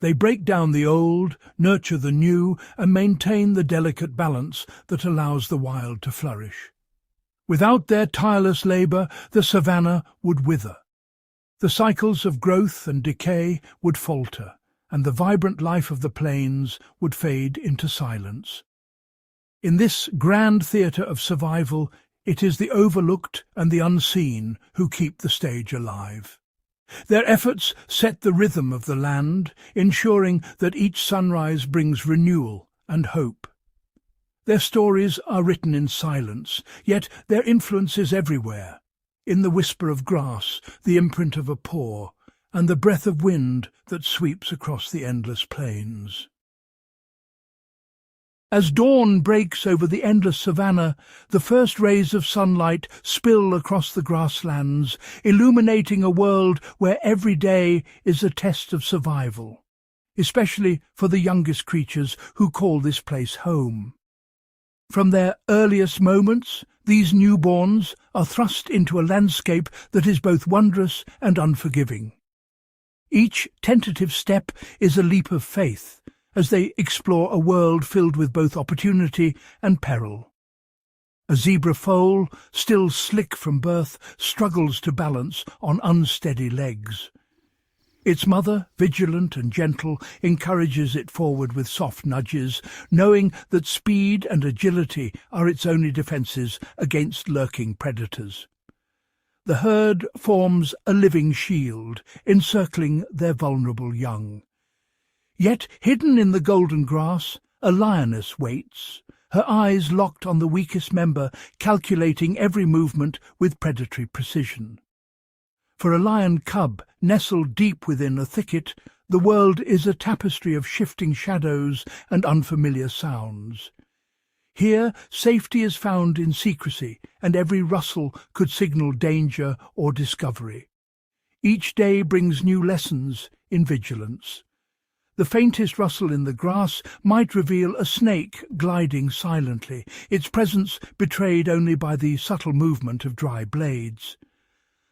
They break down the old, nurture the new, and maintain the delicate balance that allows the wild to flourish. Without their tireless labour, the savanna would wither. The cycles of growth and decay would falter, and the vibrant life of the plains would fade into silence. In this grand theatre of survival, it is the overlooked and the unseen who keep the stage alive. Their efforts set the rhythm of the land, ensuring that each sunrise brings renewal and hope. Their stories are written in silence, yet their influence is everywhere, in the whisper of grass, the imprint of a paw, and the breath of wind that sweeps across the endless plains. As dawn breaks over the endless savanna, the first rays of sunlight spill across the grasslands, illuminating a world where every day is a test of survival, especially for the youngest creatures who call this place home. From their earliest moments, these newborns are thrust into a landscape that is both wondrous and unforgiving. Each tentative step is a leap of faith, as they explore a world filled with both opportunity and peril. A zebra foal, still slick from birth, struggles to balance on unsteady legs. Its mother, vigilant and gentle, encourages it forward with soft nudges, knowing that speed and agility are its only defences against lurking predators. The herd forms a living shield, encircling their vulnerable young. Yet, hidden in the golden grass, a lioness waits, her eyes locked on the weakest member, calculating every movement with predatory precision. For a lion cub, nestled deep within a thicket, the world is a tapestry of shifting shadows and unfamiliar sounds. Here, safety is found in secrecy, and every rustle could signal danger or discovery. Each day brings new lessons in vigilance. The faintest rustle in the grass might reveal a snake gliding silently, its presence betrayed only by the subtle movement of dry blades.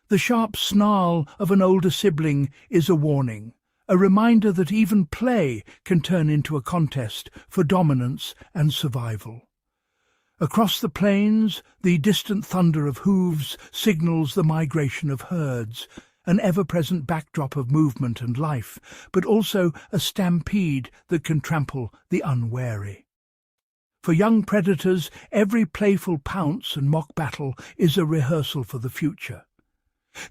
The sharp snarl of an older sibling is a warning, a reminder that even play can turn into a contest for dominance and survival. Across the plains, the distant thunder of hooves signals the migration of herds, an ever-present backdrop of movement and life, but also a stampede that can trample the unwary. For young predators, every playful pounce and mock battle is a rehearsal for the future.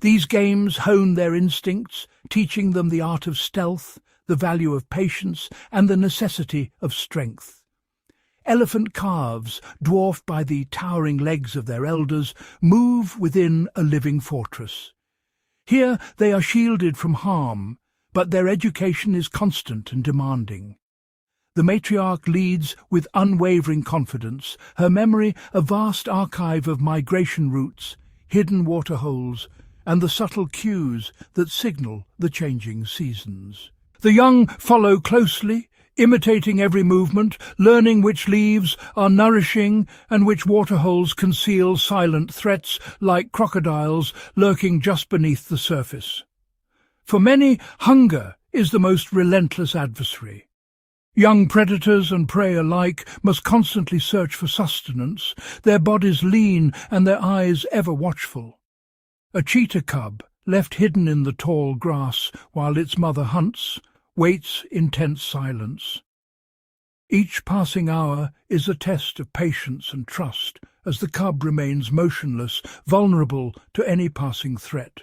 These games hone their instincts, teaching them the art of stealth, the value of patience, and the necessity of strength. Elephant calves, dwarfed by the towering legs of their elders, move within a living fortress. Here they are shielded from harm, but their education is constant and demanding. The matriarch leads with unwavering confidence, her memory a vast archive of migration routes, hidden waterholes, and the subtle cues that signal the changing seasons. The young follow closely, imitating every movement, learning which leaves are nourishing and which waterholes conceal silent threats like crocodiles lurking just beneath the surface. For many, hunger is the most relentless adversary. Young predators and prey alike must constantly search for sustenance, their bodies lean and their eyes ever watchful. A cheetah cub, left hidden in the tall grass while its mother hunts, waits in tense silence. Each passing hour is a test of patience and trust as the cub remains motionless, vulnerable to any passing threat.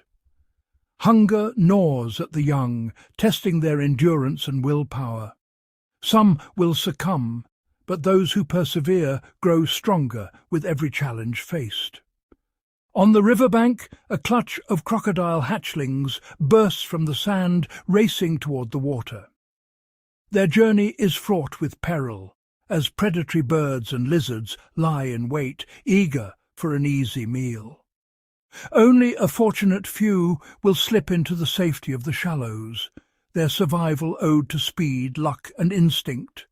Hunger gnaws at the young, testing their endurance and willpower. Some will succumb, but those who persevere grow stronger with every challenge faced. On the riverbank, a clutch of crocodile hatchlings bursts from the sand, racing toward the water. Their journey is fraught with peril, as predatory birds and lizards lie in wait, eager for an easy meal. Only a fortunate few will slip into the safety of the shallows, their survival owed to speed, luck, and instinct.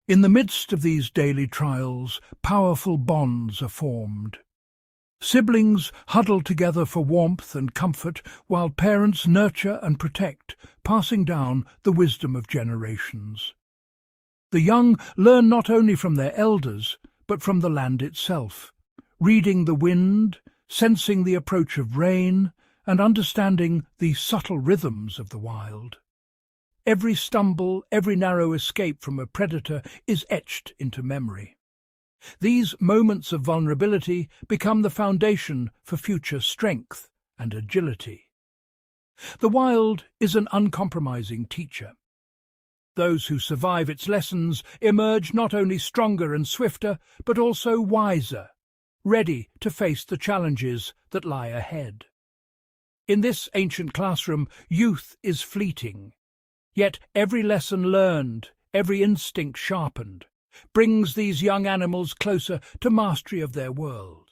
In the midst of these daily trials, powerful bonds are formed. Siblings huddle together for warmth and comfort, while parents nurture and protect, passing down the wisdom of generations. The young learn not only from their elders, but from the land itself, reading the wind, sensing the approach of rain, and understanding the subtle rhythms of the wild. Every stumble, every narrow escape from a predator is etched into memory. These moments of vulnerability become the foundation for future strength and agility. The wild is an uncompromising teacher. Those who survive its lessons emerge not only stronger and swifter, but also wiser, ready to face the challenges that lie ahead. In this ancient classroom, youth is fleeting, yet every lesson learned, every instinct sharpened, brings these young animals closer to mastery of their world.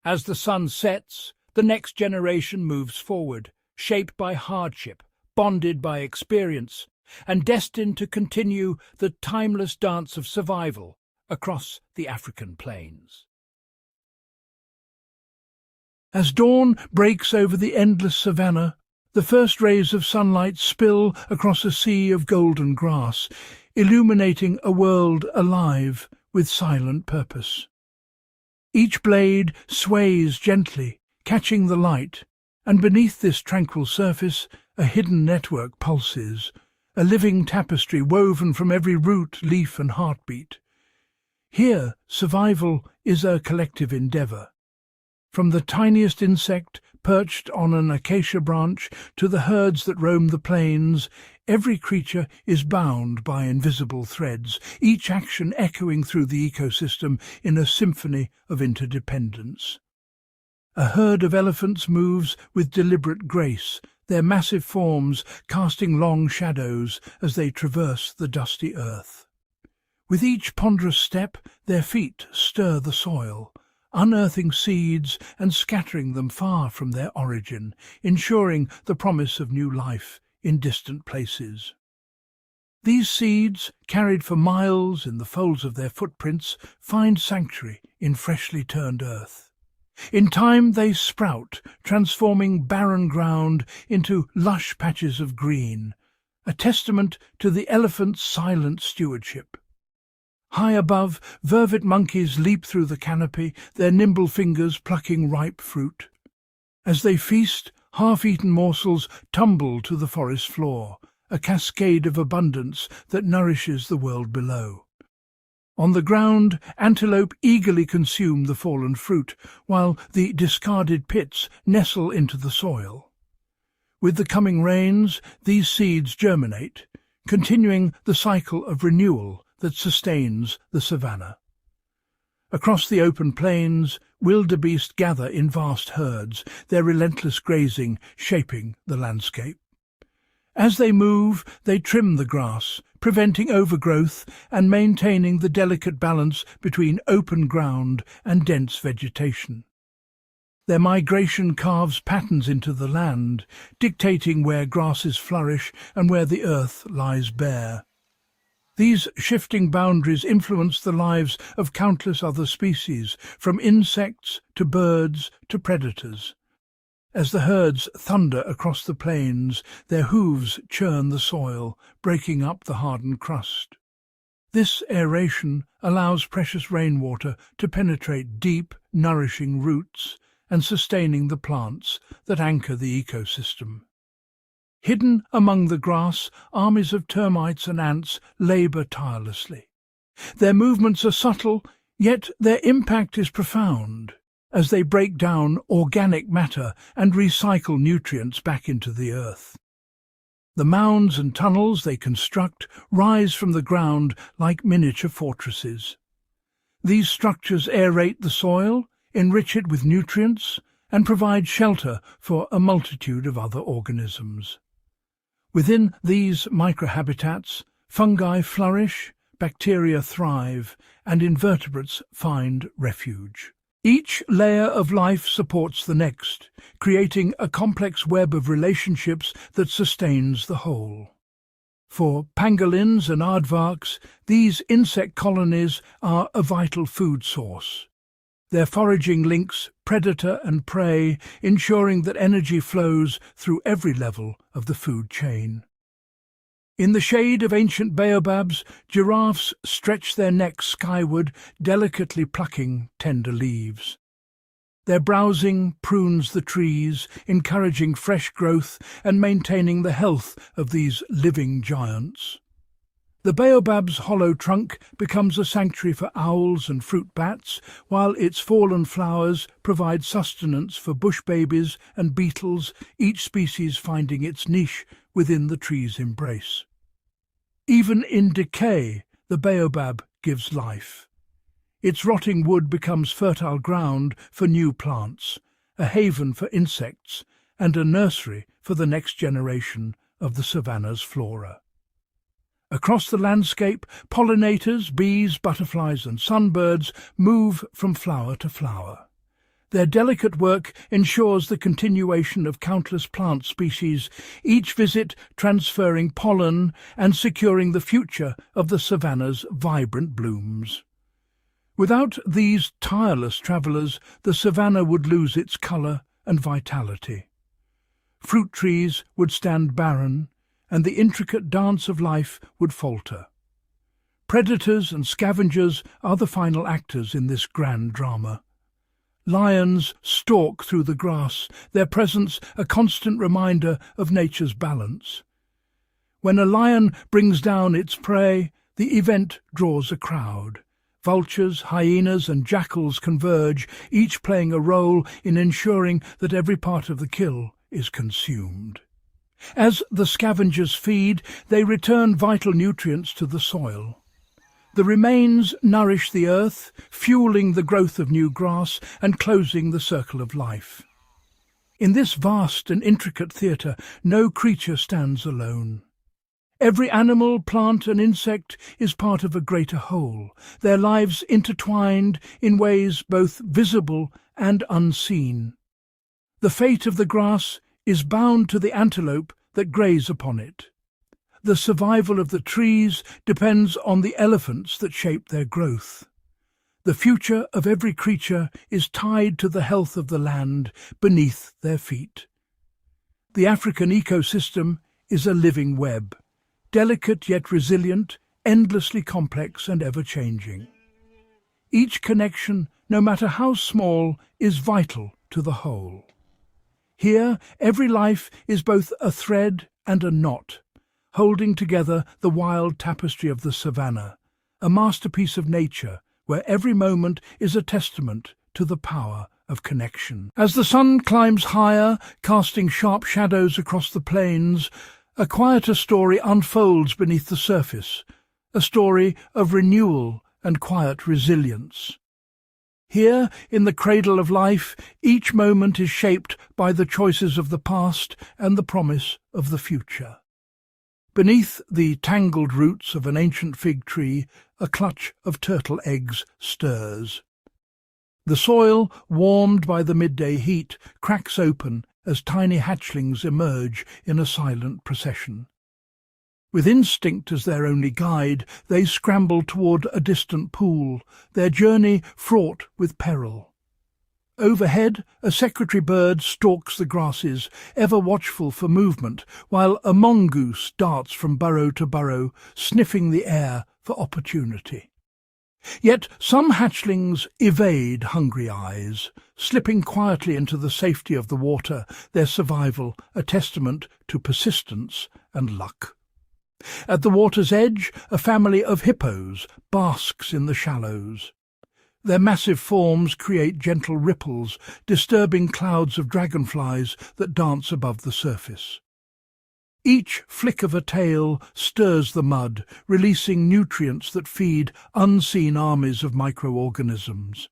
As the sun sets, the next generation moves forward, shaped by hardship, bonded by experience, and destined to continue the timeless dance of survival across the African plains. As dawn breaks over the endless savanna, the first rays of sunlight spill across a sea of golden grass, illuminating a world alive with silent purpose. Each blade sways gently, catching the light, and beneath this tranquil surface a hidden network pulses, a living tapestry woven from every root, leaf and heartbeat. Here, survival is a collective endeavour. From the tiniest insect perched on an acacia branch to the herds that roam the plains, every creature is bound by invisible threads, each action echoing through the ecosystem in a symphony of interdependence. A herd of elephants moves with deliberate grace, their massive forms casting long shadows as they traverse the dusty earth. With each ponderous step, their feet stir the soil, unearthing seeds and scattering them far from their origin, ensuring the promise of new life in distant places. These seeds, carried for miles in the folds of their footprints, find sanctuary in freshly turned earth. In time they sprout, transforming barren ground into lush patches of green, a testament to the elephant's silent stewardship. High above, vervet monkeys leap through the canopy, their nimble fingers plucking ripe fruit. As they feast, half-eaten morsels tumble to the forest floor, a cascade of abundance that nourishes the world below. On the ground, antelope eagerly consume the fallen fruit, while the discarded pits nestle into the soil. With the coming rains, these seeds germinate, continuing the cycle of renewal that sustains the savanna. Across the open plains, wildebeest gather in vast herds, their relentless grazing shaping the landscape. As they move, they trim the grass, preventing overgrowth and maintaining the delicate balance between open ground and dense vegetation. Their migration carves patterns into the land, dictating where grasses flourish and where the earth lies bare. These shifting boundaries influence the lives of countless other species, from insects to birds to predators. As the herds thunder across the plains, their hooves churn the soil, breaking up the hardened crust. This aeration allows precious rainwater to penetrate deep, nourishing roots and sustaining the plants that anchor the ecosystem. Hidden among the grass, armies of termites and ants labour tirelessly. Their movements are subtle, yet their impact is profound, as they break down organic matter and recycle nutrients back into the earth. The mounds and tunnels they construct rise from the ground like miniature fortresses. These structures aerate the soil, enrich it with nutrients, and provide shelter for a multitude of other organisms. Within these microhabitats, fungi flourish, bacteria thrive, and invertebrates find refuge. Each layer of life supports the next, creating a complex web of relationships that sustains the whole. For pangolins and aardvarks, these insect colonies are a vital food source. Their foraging links predator and prey, ensuring that energy flows through every level of the food chain. In the shade of ancient baobabs, giraffes stretch their necks skyward, delicately plucking tender leaves. Their browsing prunes the trees, encouraging fresh growth and maintaining the health of these living giants. The baobab's hollow trunk becomes a sanctuary for owls and fruit bats, while its fallen flowers provide sustenance for bush babies and beetles, each species finding its niche within the tree's embrace. Even in decay, the baobab gives life. Its rotting wood becomes fertile ground for new plants, a haven for insects, and a nursery for the next generation of the savanna's flora. Across the landscape, pollinators, bees, butterflies and sunbirds move from flower to flower. Their delicate work ensures the continuation of countless plant species, each visit transferring pollen and securing the future of the savanna's vibrant blooms. Without these tireless travellers, the savanna would lose its colour and vitality. Fruit trees would stand barren, and the intricate dance of life would falter. Predators and scavengers are the final actors in this grand drama. Lions stalk through the grass, their presence a constant reminder of nature's balance. When a lion brings down its prey, the event draws a crowd. Vultures, hyenas and jackals converge, each playing a role in ensuring that every part of the kill is consumed. As the scavengers feed, they return vital nutrients to the soil. The remains nourish the earth, fueling the growth of new grass and closing the circle of life. In this vast and intricate theatre, no creature stands alone. Every animal, plant and insect is part of a greater whole, their lives intertwined in ways both visible and unseen. The fate of the grass is bound to the antelope that graze upon it. The survival of the trees depends on the elephants that shape their growth. The future of every creature is tied to the health of the land beneath their feet. The African ecosystem is a living web, delicate yet resilient, endlessly complex and ever-changing. Each connection, no matter how small, is vital to the whole. Here, every life is both a thread and a knot, holding together the wild tapestry of the Savannah, a masterpiece of nature where every moment is a testament to the power of connection. As the sun climbs higher, casting sharp shadows across the plains, a quieter story unfolds beneath the surface, a story of renewal and quiet resilience. Here, in the cradle of life, each moment is shaped by the choices of the past and the promise of the future. Beneath the tangled roots of an ancient fig tree, a clutch of turtle eggs stirs. The soil, warmed by the midday heat, cracks open as tiny hatchlings emerge in a silent procession. With instinct as their only guide, they scramble toward a distant pool, their journey fraught with peril. Overhead, a secretary bird stalks the grasses, ever watchful for movement, while a mongoose darts from burrow to burrow, sniffing the air for opportunity. Yet some hatchlings evade hungry eyes, slipping quietly into the safety of the water, their survival a testament to persistence and luck. At the water's edge, a family of hippos basks in the shallows. Their massive forms create gentle ripples, disturbing clouds of dragonflies that dance above the surface. Each flick of a tail stirs the mud, releasing nutrients that feed unseen armies of microorganisms.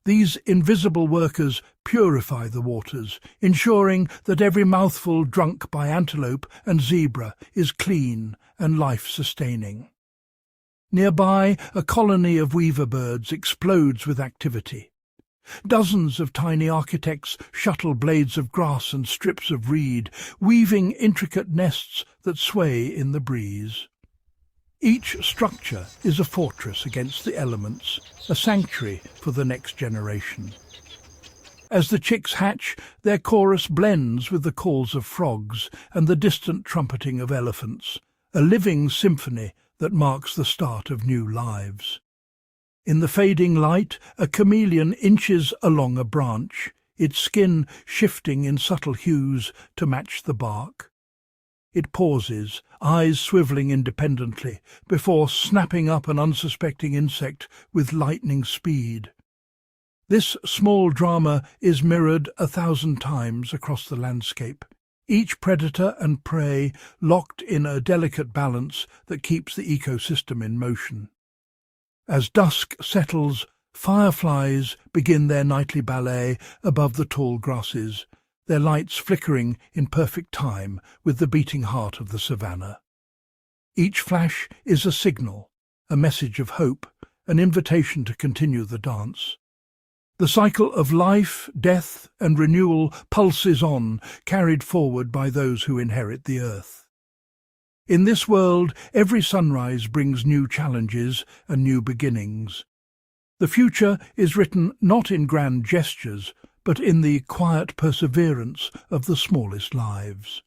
These invisible workers purify the waters, ensuring that every mouthful drunk by antelope and zebra is clean and life-sustaining. Nearby, a colony of weaver birds explodes with activity. Dozens of tiny architects shuttle blades of grass and strips of reed, weaving intricate nests that sway in the breeze. Each structure is a fortress against the elements, a sanctuary for the next generation. As the chicks hatch, their chorus blends with the calls of frogs and the distant trumpeting of elephants, a living symphony that marks the start of new lives. In the fading light, a chameleon inches along a branch, its skin shifting in subtle hues to match the bark. It pauses, eyes swivelling independently, before snapping up an unsuspecting insect with lightning speed. This small drama is mirrored 1,000 times across the landscape, each predator and prey locked in a delicate balance that keeps the ecosystem in motion. As dusk settles, fireflies begin their nightly ballet above the tall grasses, their lights flickering in perfect time with the beating heart of the savannah. Each flash is a signal, a message of hope, an invitation to continue the dance. The cycle of life, death, and renewal pulses on, carried forward by those who inherit the earth. In this world, every sunrise brings new challenges and new beginnings. The future is written not in grand gestures, but in the quiet perseverance of the smallest lives.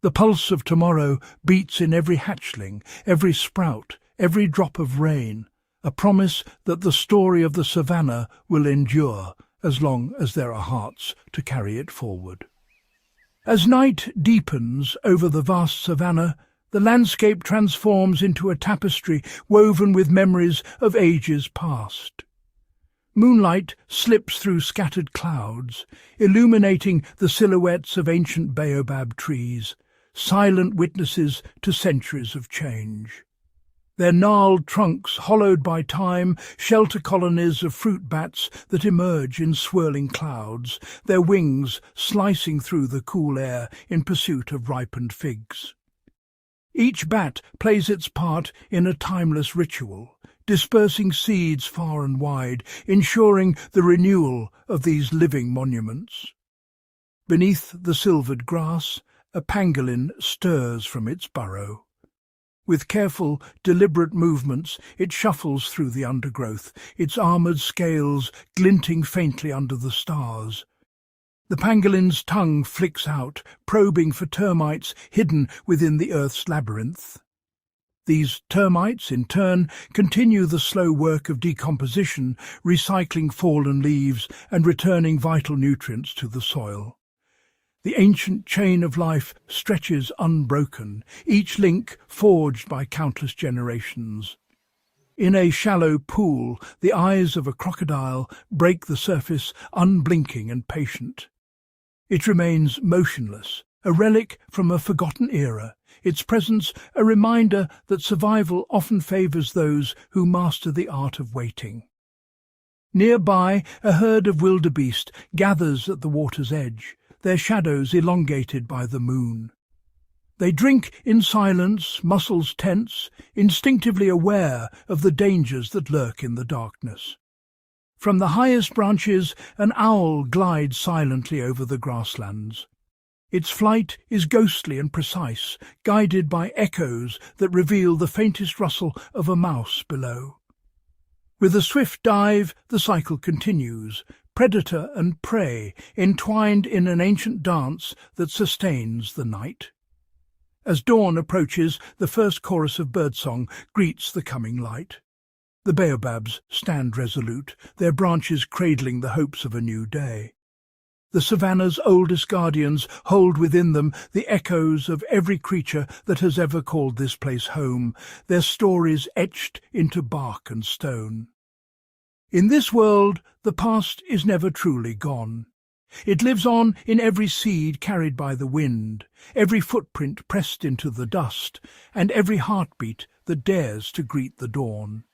The pulse of tomorrow beats in every hatchling, every sprout, every drop of rain, a promise that the story of the Savannah will endure as long as there are hearts to carry it forward. As night deepens over the vast Savannah, the landscape transforms into a tapestry woven with memories of ages past. Moonlight slips through scattered clouds, illuminating the silhouettes of ancient baobab trees, silent witnesses to centuries of change. Their gnarled trunks, hollowed by time, shelter colonies of fruit bats that emerge in swirling clouds, their wings slicing through the cool air in pursuit of ripened figs. Each bat plays its part in a timeless ritual, dispersing seeds far and wide, ensuring the renewal of these living monuments. Beneath the silvered grass, a pangolin stirs from its burrow. With careful, deliberate movements, it shuffles through the undergrowth, its armoured scales glinting faintly under the stars. The pangolin's tongue flicks out, probing for termites hidden within the earth's labyrinth. These termites, in turn, continue the slow work of decomposition, recycling fallen leaves and returning vital nutrients to the soil. The ancient chain of life stretches unbroken, each link forged by countless generations. In a shallow pool, the eyes of a crocodile break the surface, unblinking and patient. It remains motionless, a relic from a forgotten era, its presence a reminder that survival often favours those who master the art of waiting. Nearby, a herd of wildebeest gathers at the water's edge, their shadows elongated by the moon. They drink in silence, muscles tense, instinctively aware of the dangers that lurk in the darkness. From the highest branches, an owl glides silently over the grasslands. Its flight is ghostly and precise, guided by echoes that reveal the faintest rustle of a mouse below. With a swift dive, the cycle continues, predator and prey entwined in an ancient dance that sustains the night. As dawn approaches, the first chorus of birdsong greets the coming light. The baobabs stand resolute, their branches cradling the hopes of a new day. The Savannah's oldest guardians hold within them the echoes of every creature that has ever called this place home, their stories etched into bark and stone. In this world, the past is never truly gone. It lives on in every seed carried by the wind, every footprint pressed into the dust, and every heartbeat that dares to greet the dawn.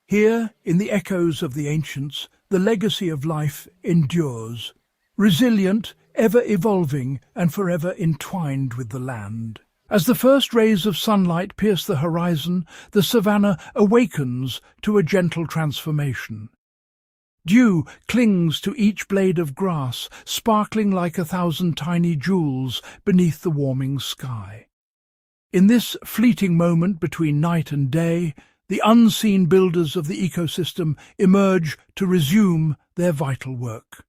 Here, in the echoes of the ancients, the legacy of life endures, resilient, ever-evolving, and forever entwined with the land. As the first rays of sunlight pierce the horizon, the Savannah awakens to a gentle transformation. Dew clings to each blade of grass, sparkling like 1,000 tiny jewels beneath the warming sky. In this fleeting moment between night and day, the unseen builders of the ecosystem emerge to resume their vital work.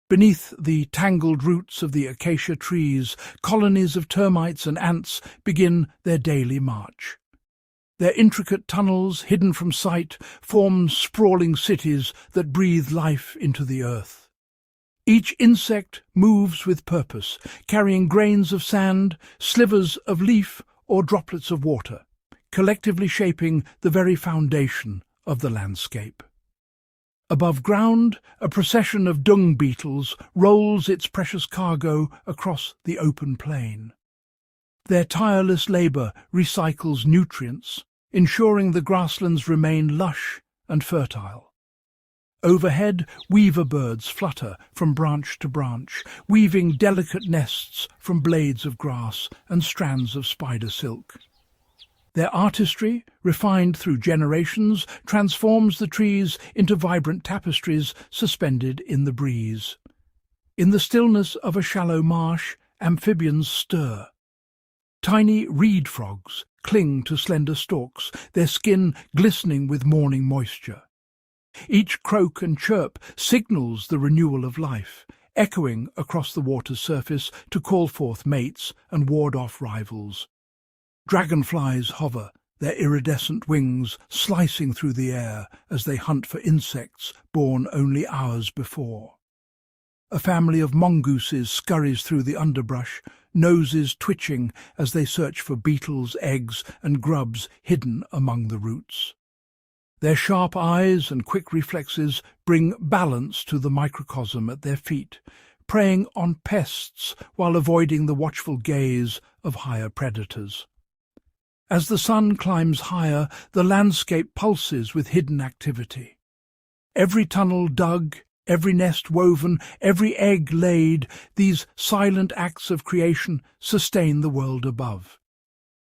Beneath the tangled roots of the acacia trees, colonies of termites and ants begin their daily march. Their intricate tunnels, hidden from sight, form sprawling cities that breathe life into the earth. Each insect moves with purpose, carrying grains of sand, slivers of leaf, or droplets of water, collectively shaping the very foundation of the landscape. Above ground, a procession of dung beetles rolls its precious cargo across the open plain. Their tireless labour recycles nutrients, ensuring the grasslands remain lush and fertile. Overhead, weaver birds flutter from branch to branch, weaving delicate nests from blades of grass and strands of spider silk. Their artistry, refined through generations, transforms the trees into vibrant tapestries suspended in the breeze. In the stillness of a shallow marsh, amphibians stir. Tiny reed frogs cling to slender stalks, their skin glistening with morning moisture. Each croak and chirp signals the renewal of life, echoing across the water's surface to call forth mates and ward off rivals. Dragonflies hover, their iridescent wings slicing through the air as they hunt for insects born only hours before. A family of mongooses scurries through the underbrush, noses twitching as they search for beetles, eggs, and grubs hidden among the roots. Their sharp eyes and quick reflexes bring balance to the microcosm at their feet, preying on pests while avoiding the watchful gaze of higher predators. As the sun climbs higher, the landscape pulses with hidden activity. Every tunnel dug, every nest woven, every egg laid, these silent acts of creation sustain the world above.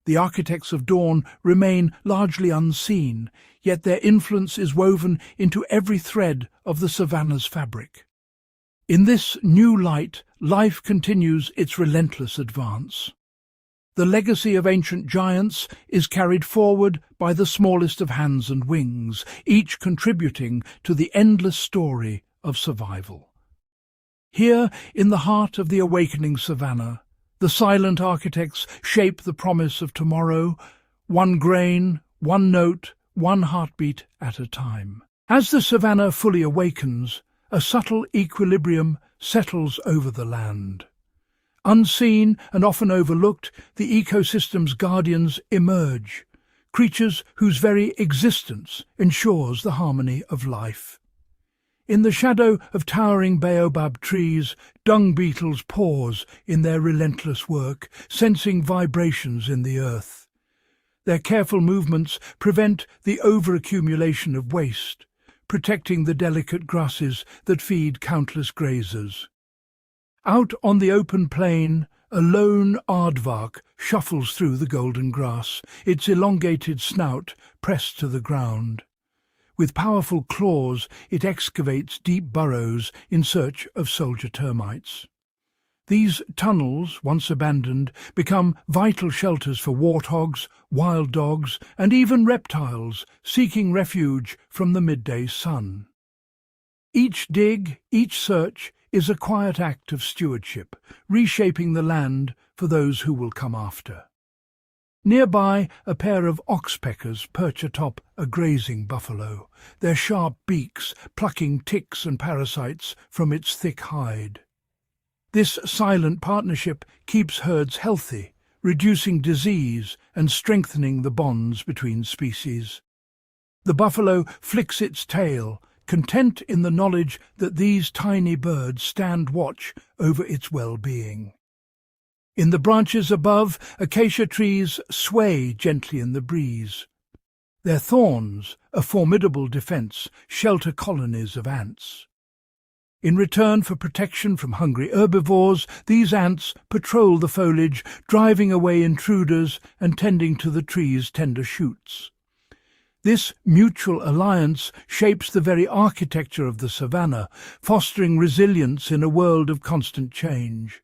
The architects of dawn remain largely unseen, yet their influence is woven into every thread of the Savannah's fabric. In this new light, life continues its relentless advance. The legacy of ancient giants is carried forward by the smallest of hands and wings, each contributing to the endless story of survival. Here, in the heart of the awakening Savannah, the silent architects shape the promise of tomorrow, one grain, one note, one heartbeat at a time. As the savanna fully awakens, a subtle equilibrium settles over the land. Unseen and often overlooked, the ecosystem's guardians emerge, creatures whose very existence ensures the harmony of life. In the shadow of towering baobab trees, dung beetles pause in their relentless work, sensing vibrations in the earth. Their careful movements prevent the overaccumulation of waste, protecting the delicate grasses that feed countless grazers. Out on the open plain, a lone aardvark shuffles through the golden grass, its elongated snout pressed to the ground. With powerful claws, it excavates deep burrows in search of soldier termites. These tunnels, once abandoned, become vital shelters for warthogs, wild dogs, and even reptiles seeking refuge from the midday sun. Each dig, each search, is a quiet act of stewardship, reshaping the land for those who will come after. Nearby, a pair of oxpeckers perch atop a grazing buffalo, their sharp beaks plucking ticks and parasites from its thick hide. This silent partnership keeps herds healthy, reducing disease and strengthening the bonds between species. The buffalo flicks its tail, content in the knowledge that these tiny birds stand watch over its well-being. In the branches above, acacia trees sway gently in the breeze. Their thorns, a formidable defense, shelter colonies of ants. In return for protection from hungry herbivores, these ants patrol the foliage, driving away intruders and tending to the tree's tender shoots. This mutual alliance shapes the very architecture of the savanna, fostering resilience in a world of constant change.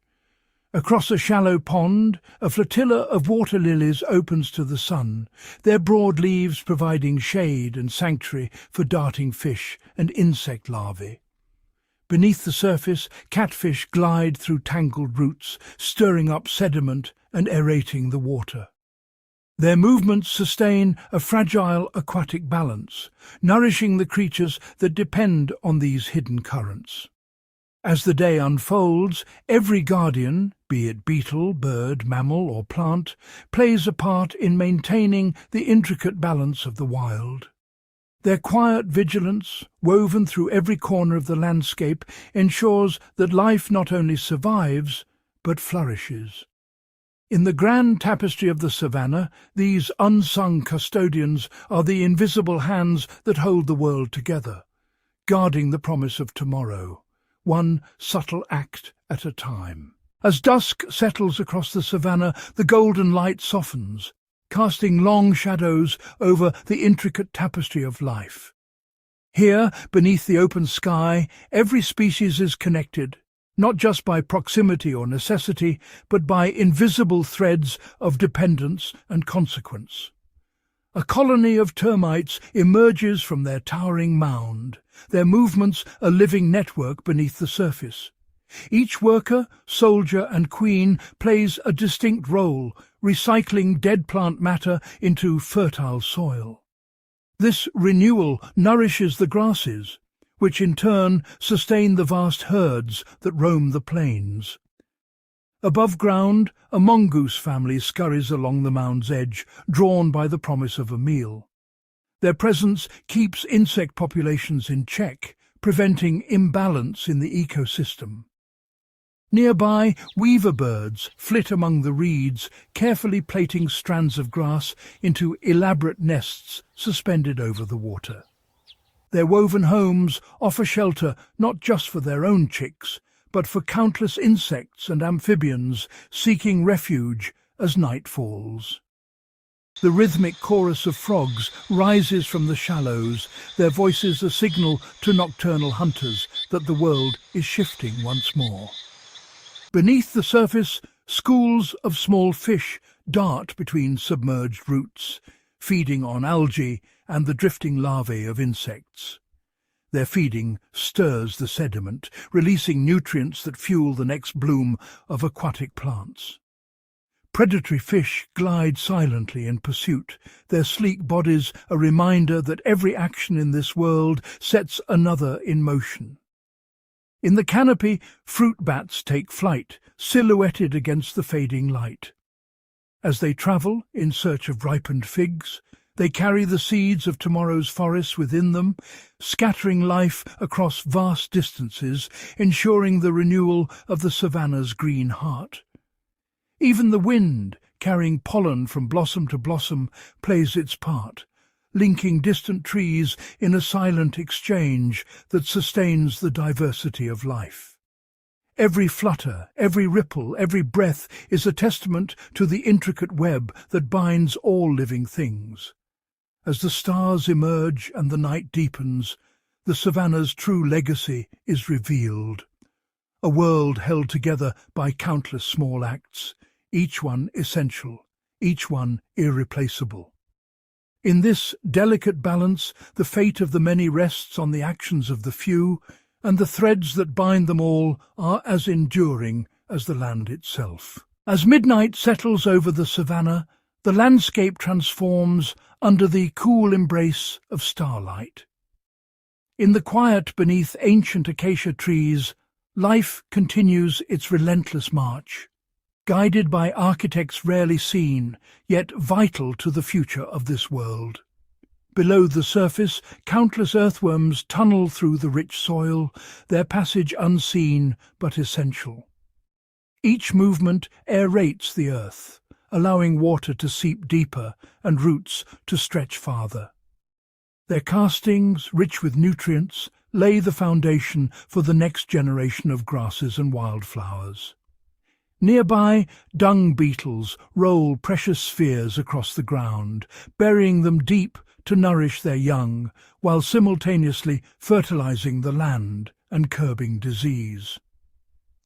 Across a shallow pond, a flotilla of water lilies opens to the sun, their broad leaves providing shade and sanctuary for darting fish and insect larvae. Beneath the surface, catfish glide through tangled roots, stirring up sediment and aerating the water. Their movements sustain a fragile aquatic balance, nourishing the creatures that depend on these hidden currents. As the day unfolds, every guardian, be it beetle, bird, mammal or plant, plays a part in maintaining the intricate balance of the wild. Their quiet vigilance, woven through every corner of the landscape, ensures that life not only survives, but flourishes. In the grand tapestry of the savanna, these unsung custodians are the invisible hands that hold the world together, guarding the promise of tomorrow, one subtle act at a time. As dusk settles across the savanna, the golden light softens, casting long shadows over the intricate tapestry of life. Here, beneath the open sky, every species is connected, not just by proximity or necessity, but by invisible threads of dependence and consequence. A colony of termites emerges from their towering mound, their movements a living network beneath the surface. Each worker, soldier and queen plays a distinct role, recycling dead plant matter into fertile soil. This renewal nourishes the grasses, which in turn sustain the vast herds that roam the plains. Above ground, a mongoose family scurries along the mound's edge, drawn by the promise of a meal. Their presence keeps insect populations in check, preventing imbalance in the ecosystem. Nearby, weaver birds flit among the reeds, carefully plaiting strands of grass into elaborate nests suspended over the water. Their woven homes offer shelter not just for their own chicks, but for countless insects and amphibians seeking refuge as night falls. The rhythmic chorus of frogs rises from the shallows, their voices a signal to nocturnal hunters that the world is shifting once more. Beneath the surface, schools of small fish dart between submerged roots, feeding on algae and the drifting larvae of insects. Their feeding stirs the sediment, releasing nutrients that fuel the next bloom of aquatic plants. Predatory fish glide silently in pursuit, their sleek bodies a reminder that every action in this world sets another in motion. In the canopy, fruit bats take flight, silhouetted against the fading light. As they travel in search of ripened figs, they carry the seeds of tomorrow's forests within them, scattering life across vast distances, ensuring the renewal of the Savannah's green heart. Even the wind, carrying pollen from blossom to blossom, plays its part, linking distant trees in a silent exchange that sustains the diversity of life. Every flutter, every ripple, every breath is a testament to the intricate web that binds all living things. As the stars emerge and the night deepens, the Savannah's true legacy is revealed. A world held together by countless small acts, each one essential, each one irreplaceable. In this delicate balance, the fate of the many rests on the actions of the few, and the threads that bind them all are as enduring as the land itself. As midnight settles over the Savannah, the landscape transforms under the cool embrace of starlight. In the quiet beneath ancient acacia trees, life continues its relentless march, guided by architects rarely seen, yet vital to the future of this world. Below the surface, countless earthworms tunnel through the rich soil, their passage unseen but essential. Each movement aerates the earth, allowing water to seep deeper and roots to stretch farther. Their castings, rich with nutrients, lay the foundation for the next generation of grasses and wildflowers. Nearby, dung beetles roll precious spheres across the ground, burying them deep to nourish their young, while simultaneously fertilizing the land and curbing disease.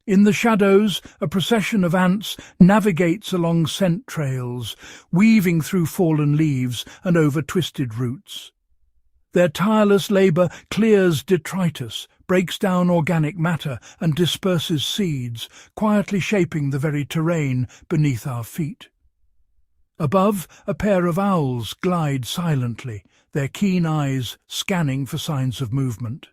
In the shadows, a procession of ants navigates along scent trails, weaving through fallen leaves and over twisted roots. Their tireless labour clears detritus, breaks down organic matter and disperses seeds, quietly shaping the very terrain beneath our feet. Above, a pair of owls glide silently, their keen eyes scanning for signs of movement.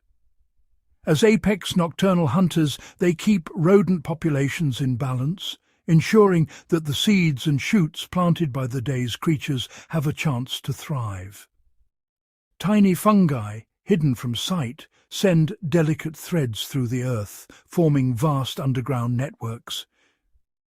As apex nocturnal hunters, they keep rodent populations in balance, ensuring that the seeds and shoots planted by the day's creatures have a chance to thrive. Tiny fungi, hidden from sight, send delicate threads through the earth, forming vast underground networks.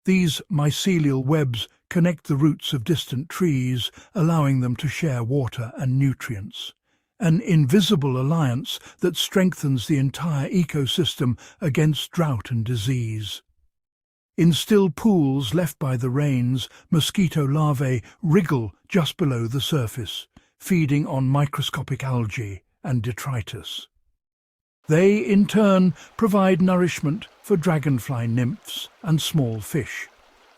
These mycelial webs connect the roots of distant trees, allowing them to share water and nutrients. An invisible alliance that strengthens the entire ecosystem against drought and disease. In still pools left by the rains, mosquito larvae wriggle just below the surface, feeding on microscopic algae and detritus. They, in turn, provide nourishment for dragonfly nymphs and small fish,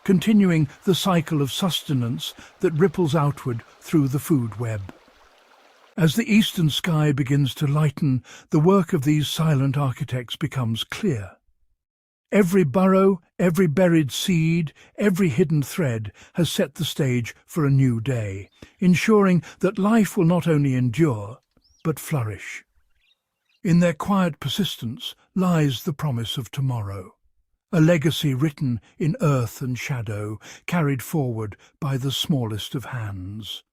continuing the cycle of sustenance that ripples outward through the food web. As the eastern sky begins to lighten, the work of these silent architects becomes clear. Every burrow, every buried seed, every hidden thread has set the stage for a new day, ensuring that life will not only endure, but flourish. In their quiet persistence lies the promise of tomorrow, a legacy written in earth and shadow, carried forward by the smallest of hands.